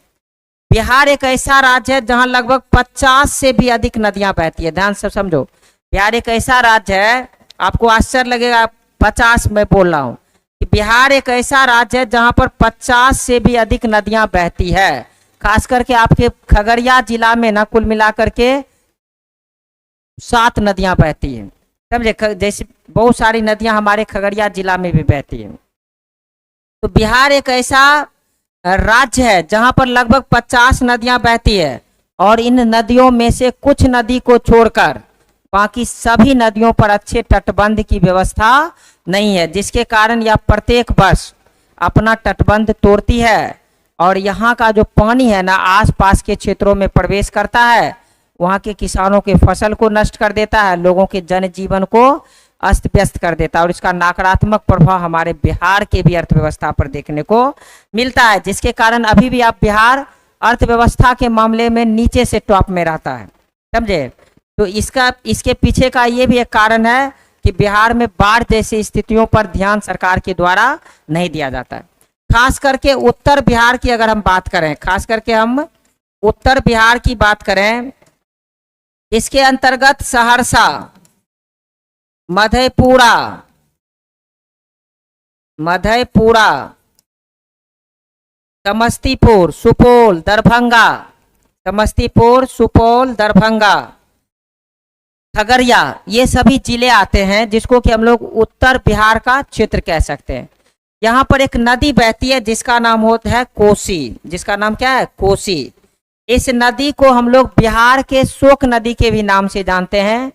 बिहार एक ऐसा राज्य है जहां लगभग 50 से भी अधिक नदियां बहती है। ध्यान से समझो, बिहार एक ऐसा राज्य है, आपको आश्चर्य लगेगा 50 मैं बोल रहा हूं कि बिहार एक ऐसा राज्य है जहां पर 50 से भी अधिक नदियां बहती है। खास करके आपके खगड़िया जिला में ना कुल मिलाकर के 7 नदियां बहती हैं, समझे। जैसे बहुत सारी नदियां हमारे खगड़िया जिला में भी बहती हैं। तो बिहार एक ऐसा राज्य है जहां पर लगभग 50 नदियां बहती है और इन नदियों में से कुछ नदी को छोड़कर बाकी सभी नदियों पर अच्छे तटबंध की व्यवस्था नहीं है, जिसके कारण यह प्रत्येक वर्ष अपना तटबंध तोड़ती है और यहाँ का जो पानी है ना आसपास के क्षेत्रों में प्रवेश करता है, वहाँ के किसानों के फसल को नष्ट कर देता है, लोगों के जनजीवन को अस्त व्यस्त कर देता है और इसका नकारात्मक प्रभाव हमारे बिहार के भी अर्थव्यवस्था पर देखने को मिलता है, जिसके कारण अभी भी आप बिहार अर्थव्यवस्था के मामले में नीचे से टॉप में रहता है, समझे। तो इसके पीछे का ये भी एक कारण है कि बिहार में बाढ़ जैसी स्थितियों पर ध्यान सरकार के द्वारा नहीं दिया जाता है। खास करके उत्तर बिहार की अगर हम बात करें, खास करके हम उत्तर बिहार की बात करें, इसके अंतर्गत सहरसा, मधेपुरा, समस्तीपुर, सुपौल, दरभंगा, खगड़िया, ये सभी जिले आते हैं जिसको कि हम लोग उत्तर बिहार का क्षेत्र कह सकते हैं। यहाँ पर एक नदी बहती है जिसका नाम होता है कोसी। जिसका नाम क्या है? कोसी। इस नदी को हम लोग बिहार के शोक नदी के भी नाम से जानते हैं।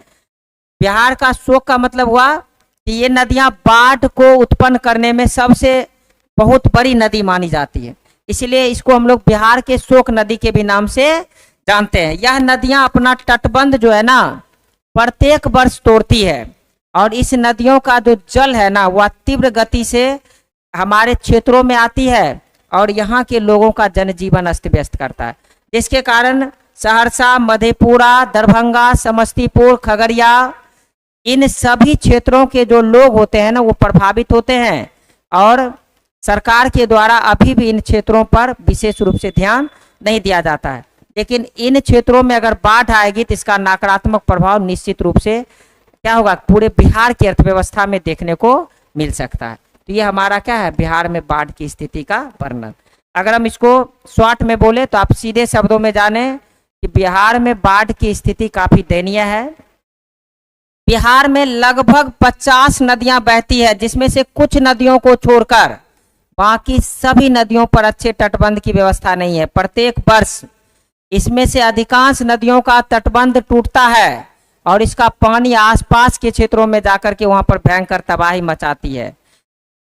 बिहार का शोक का मतलब हुआ कि ये नदियां बाढ़ को उत्पन्न करने में सबसे बहुत बड़ी नदी मानी जाती है, इसलिए इसको हम लोग बिहार के शोक नदी के भी नाम से जानते हैं। यह नदियां अपना तटबंध जो है ना प्रत्येक वर्ष तोड़ती है और इस नदियों का जो जल है ना वह तीव्र गति से हमारे क्षेत्रों में आती है और यहाँ के लोगों का जनजीवन अस्त व्यस्त करता है, जिसके कारण सहरसा, मधेपुरा, दरभंगा, समस्तीपुर, खगड़िया, इन सभी क्षेत्रों के जो लोग होते हैं ना वो प्रभावित होते हैं और सरकार के द्वारा अभी भी इन क्षेत्रों पर विशेष रूप से ध्यान नहीं दिया जाता है। लेकिन इन क्षेत्रों में अगर बाढ़ आएगी तो इसका नकारात्मक प्रभाव निश्चित रूप से क्या होगा, पूरे बिहार की अर्थव्यवस्था में देखने को मिल सकता है। तो ये हमारा क्या है, बिहार में बाढ़ की स्थिति का वर्णन। अगर हम इसको शॉर्ट में बोले तो आप सीधे शब्दों में जाने कि बिहार में बाढ़ की स्थिति काफी दयनीय है। बिहार में लगभग 50 नदियां बहती है, जिसमें से कुछ नदियों को छोड़कर बाकी सभी नदियों पर अच्छे तटबंध की व्यवस्था नहीं है। प्रत्येक वर्ष इसमें से अधिकांश नदियों का तटबंध टूटता है और इसका पानी आसपास के क्षेत्रों में जाकर के वहां पर भयंकर तबाही मचाती है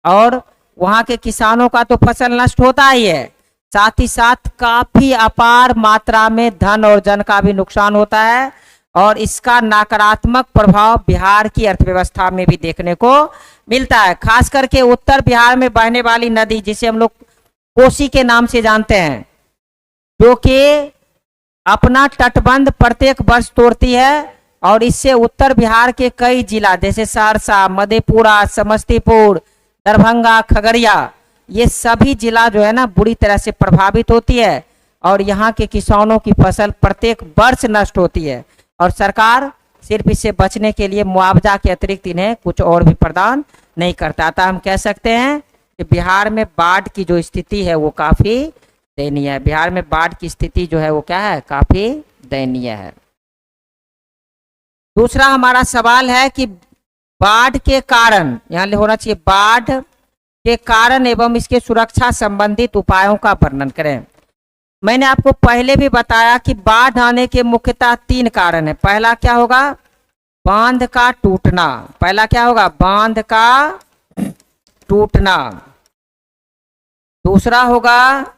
और वहां के किसानों का तो फसल नष्ट होता ही है, साथ ही साथ काफी अपार मात्रा में धन और जन का भी नुकसान होता है और इसका नकारात्मक प्रभाव बिहार की अर्थव्यवस्था में भी देखने को मिलता है। खास करके उत्तर बिहार में बहने वाली नदी जिसे हम लोग कोसी के नाम से जानते हैं, जो कि अपना तटबंध प्रत्येक वर्ष तोड़ती है और इससे उत्तर बिहार के कई जिला जैसे सहरसा, मधेपुरा, समस्तीपुर, दरभंगा, खगड़िया, ये सभी जिला जो है ना बुरी तरह से प्रभावित होती है और यहाँ के किसानों की फसल प्रत्येक वर्ष नष्ट होती है और सरकार सिर्फ इससे बचने के लिए मुआवजा के अतिरिक्त इन्हें कुछ और भी प्रदान नहीं करता। अतः हम कह सकते हैं कि बिहार में बाढ़ की जो स्थिति है वो काफी दयनीय है। बिहार में बाढ़ की स्थिति जो है वो क्या है, काफी दयनीय है। दूसरा हमारा सवाल है कि बाढ़ के कारण, यहाँ होना चाहिए बाढ़ के कारण एवं इसके सुरक्षा संबंधित उपायों का वर्णन करें। मैंने आपको पहले भी बताया कि बाढ़ आने के मुख्यतः 3 कारण है। पहला क्या होगा, बांध का टूटना। पहला क्या होगा, बांध का टूटना। दूसरा होगा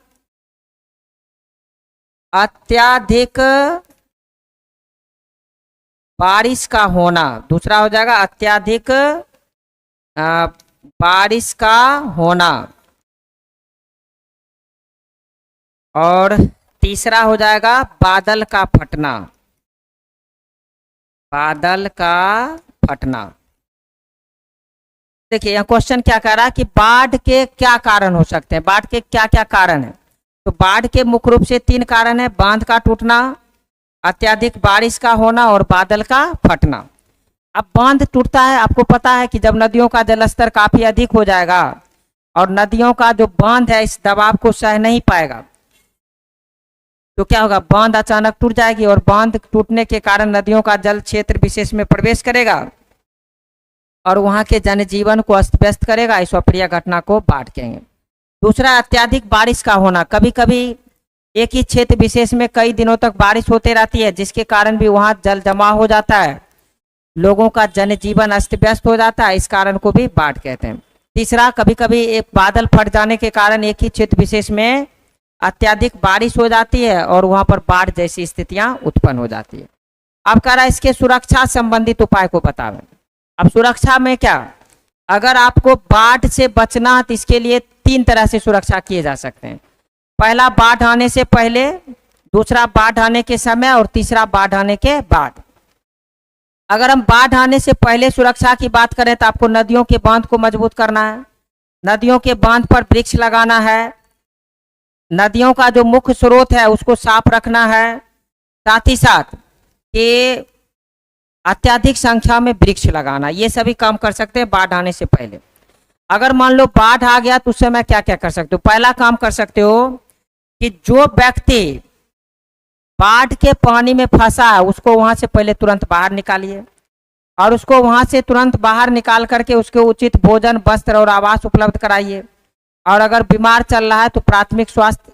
अत्यधिक बारिश का होना। दूसरा हो जाएगा अत्यधिक बारिश का होना और तीसरा हो जाएगा बादल का फटना। बादल का फटना। देखिए यह क्वेश्चन क्या कह रहा है कि बाढ़ के क्या कारण हो सकते हैं, बाढ़ के क्या क्या कारण है। तो बाढ़ के मुख्य रूप से 3 कारण है, बांध का टूटना, अत्यधिक बारिश का होना और बादल का फटना। अब बांध टूटता है, आपको पता है कि जब नदियों का जलस्तर काफी अधिक हो जाएगा और नदियों का जो बांध है इस दबाव को सह नहीं पाएगा तो क्या होगा, बांध अचानक टूट जाएगी और बांध टूटने के कारण नदियों का जल क्षेत्र विशेष में प्रवेश करेगा और वहां के जनजीवन को अस्त व्यस्त करेगा। इस अप्रिय घटना को बाढ़ कहेंगे। दूसरा अत्यधिक बारिश का होना। कभी कभी एक ही क्षेत्र विशेष में कई दिनों तक बारिश होती रहती है जिसके कारण भी वहां जल जमा हो जाता है, लोगों का जनजीवन अस्त व्यस्त हो जाता है, इस कारण को भी बाढ़ कहते हैं। तीसरा, कभी कभी एक बादल फट जाने के कारण एक ही क्षेत्र विशेष में अत्यधिक बारिश हो जाती है और वहां पर बाढ़ जैसी स्थितियां उत्पन्न हो जाती है। अब कह रहा है इसके सुरक्षा संबंधित उपाय को बतावें। अब सुरक्षा में क्या, अगर आपको बाढ़ से बचना तो इसके लिए 3 तरह से सुरक्षा किए जा सकते हैं। पहला बाढ़ आने से पहले, दूसरा बाढ़ आने के समय और तीसरा बाढ़ आने के बाद। अगर हम बाढ़ आने से पहले सुरक्षा की बात करें तो आपको नदियों के बांध को मजबूत करना है, नदियों के बांध पर वृक्ष लगाना है, नदियों का जो मुख्य स्रोत है उसको साफ रखना है, साथ ही साथ कि अत्यधिक संख्या में वृक्ष लगाना, ये सभी काम कर सकते हैं बाढ़ आने से पहले। अगर मान लो बाढ़ आ गया तो उस समय क्या क्या कर सकते हो। पहला काम कर सकते हो कि जो व्यक्ति बाढ़ के पानी में फंसा है उसको वहां से पहले तुरंत बाहर निकालिए, और उसको वहां से तुरंत बाहर निकाल करके उसके उचित भोजन, वस्त्र और आवास उपलब्ध कराइए। और अगर बीमार चल रहा है तो प्राथमिक स्वास्थ्य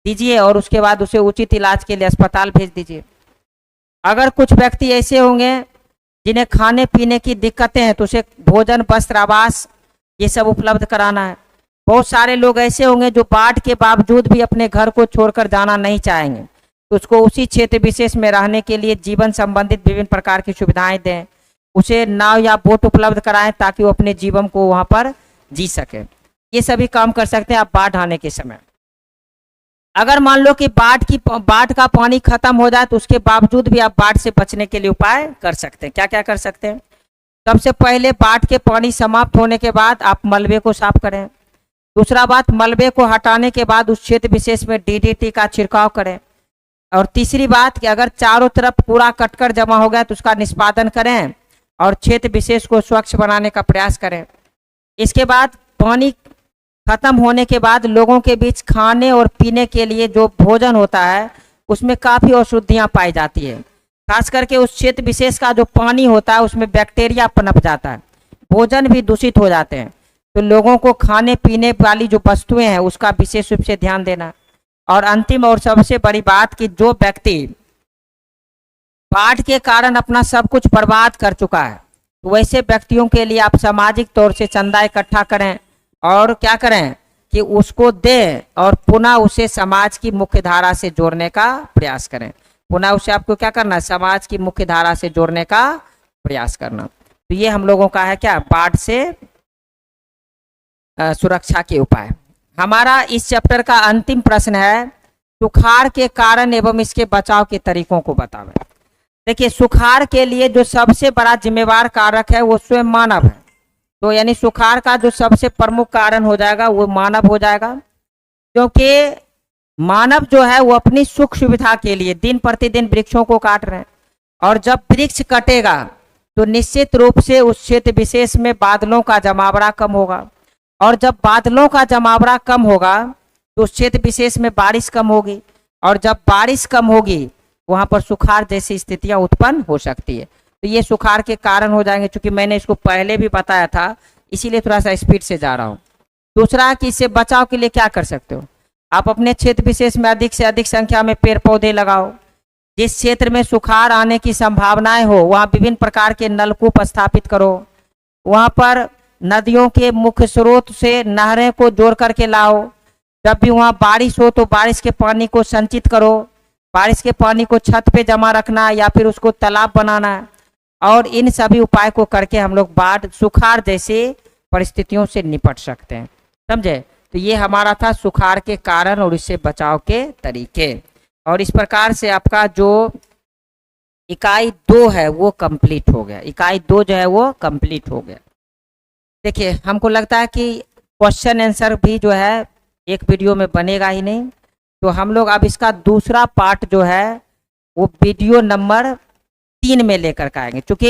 दीजिए और उसके बाद उसे उचित इलाज के लिए अस्पताल भेज दीजिए। अगर कुछ व्यक्ति ऐसे होंगे जिन्हें खाने पीने की दिक्कतें हैं तो उसे भोजन, वस्त्र, आवास ये सब उपलब्ध कराना है। बहुत सारे लोग ऐसे होंगे जो बाढ़ के बावजूद भी अपने घर को छोड़कर जाना नहीं चाहेंगे, तो उसको उसी क्षेत्र विशेष में रहने के लिए जीवन संबंधित विभिन्न प्रकार की सुविधाएं दें, उसे नाव या बोट उपलब्ध कराएं ताकि वो अपने जीवन को वहां पर जी सके। ये सभी काम कर सकते हैं आप बाढ़ आने के समय। अगर मान लो कि बाढ़ का पानी खत्म हो जाए तो उसके बावजूद भी आप बाढ़ से बचने के लिए उपाय कर सकते हैं। क्या क्या कर सकते हैं। सबसे पहले बाढ़ के पानी समाप्त होने के बाद आप मलबे को साफ करें। दूसरा बात, मलबे को हटाने के बाद उस क्षेत्र विशेष में DDT का छिड़काव करें। और तीसरी बात कि अगर चारों तरफ कूड़ा कटकर जमा हो गया तो उसका निष्पादन करें और क्षेत्र विशेष को स्वच्छ बनाने का प्रयास करें। इसके बाद पानी खत्म होने के बाद लोगों के बीच खाने और पीने के लिए जो भोजन होता है उसमें काफ़ी अशुद्धियाँ पाई जाती है। खास करके उस क्षेत्र विशेष का जो पानी होता है उसमें बैक्टीरिया पनप जाता है, भोजन भी दूषित हो जाते हैं। तो लोगों को खाने पीने वाली जो वस्तुएं हैं उसका विशेष रूप से ध्यान देना। और अंतिम और सबसे बड़ी बात कि जो व्यक्ति बाढ़ के कारण अपना सब कुछ बर्बाद कर चुका है तो वैसे व्यक्तियों के लिए आप सामाजिक तौर से चंदा इकट्ठा करें और क्या करें कि उसको दें और पुनः उसे समाज की मुख्य धारा से जोड़ने का प्रयास करें। पुनः उसे आपको क्या करना है, समाज की मुख्य धारा से जोड़ने का प्रयास करना। तो ये हम लोगों का है क्या, बाढ़ से सुरक्षा के उपाय। हमारा इस चैप्टर का अंतिम प्रश्न है, सुखाड़ के कारण एवं इसके बचाव के तरीकों को बतावें। देखिए, सुखाड़ के लिए जो सबसे बड़ा जिम्मेवार कारक है वो स्वयं मानव है। तो यानी सुखाड़ का जो सबसे प्रमुख कारण हो जाएगा वो मानव हो जाएगा, क्योंकि मानव जो है वो अपनी सुख सुविधा के लिए दिन प्रतिदिन वृक्षों को काट रहे हैं। और जब वृक्ष कटेगा तो निश्चित रूप से उस क्षेत्र विशेष में बादलों का जमावड़ा कम होगा, और जब बादलों का जमावड़ा कम होगा तो उस क्षेत्र विशेष में बारिश कम होगी, और जब बारिश कम होगी वहां पर सुखाड़ जैसी स्थितियां उत्पन्न हो सकती है। तो ये सुखाड़ के कारण हो जाएंगे। चूंकि मैंने इसको पहले भी बताया था इसीलिए थोड़ा सा स्पीड से जा रहा हूँ। दूसरा कि इससे बचाव के लिए क्या कर सकते हो, आप अपने क्षेत्र विशेष में अधिक से अधिक संख्या में पेड़ पौधे लगाओ। जिस क्षेत्र में सुखाड़ आने की संभावनाएं हो वहाँ विभिन्न प्रकार के नलकूप स्थापित करो। वहाँ पर नदियों के मुख्य स्रोत से नहरें को जोड़ करके लाओ। जब भी वहाँ बारिश हो तो बारिश के पानी को संचित करो। बारिश के पानी को छत पे जमा रखना या फिर उसको तालाब बनाना। और इन सभी उपाय को करके हम लोग बाढ़, सुखाड़ जैसे परिस्थितियों से निपट सकते हैं। समझे। तो ये हमारा था सुखाड़ के कारण और इससे बचाव के तरीके। और इस प्रकार से आपका जो इकाई 2 है वो कंप्लीट हो गया। इकाई 2 जो है वो कंप्लीट हो गया। देखिए, हमको लगता है कि क्वेश्चन आंसर भी जो है एक वीडियो में बनेगा ही नहीं, तो हम लोग अब इसका दूसरा पार्ट जो है वो वीडियो नंबर 3 में लेकर के आएंगे। चूँकि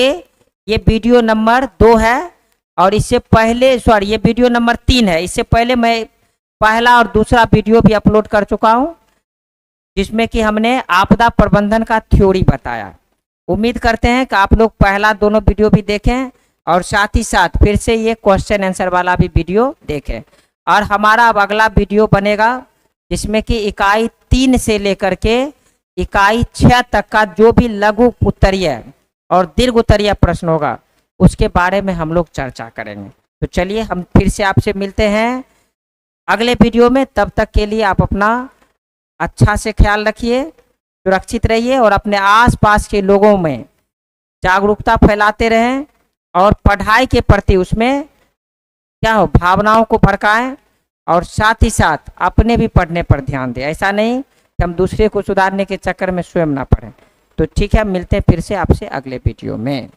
ये वीडियो नंबर 2 है और इससे पहले ये वीडियो नंबर 3 है। इससे पहले मैं पहला और दूसरा वीडियो भी अपलोड कर चुका हूँ जिसमें कि हमने आपदा प्रबंधन का थ्योरी बताया। उम्मीद करते हैं कि आप लोग पहला दोनों वीडियो भी देखें और साथ ही साथ फिर से ये क्वेश्चन आंसर वाला भी वीडियो देखें। और हमारा अब अगला वीडियो बनेगा जिसमें कि इकाई 3 से लेकर के इकाई 6 तक का जो भी लघु उत्तरीय और दीर्घ उत्तरीय प्रश्न होगा उसके बारे में हम लोग चर्चा करेंगे। तो चलिए हम फिर से आपसे मिलते हैं अगले वीडियो में। तब तक के लिए आप अपना अच्छा से ख्याल रखिए, सुरक्षित रहिए और अपने आसपास के लोगों में जागरूकता फैलाते रहें और पढ़ाई के प्रति उसमें क्या हो, भावनाओं को भड़काएं और साथ ही साथ अपने भी पढ़ने पर ध्यान दें। ऐसा नहीं कि हम दूसरे को सुधारने के चक्कर में स्वयं ना पढ़ें। तो ठीक है, मिलते हैं फिर से आपसे अगले वीडियो में।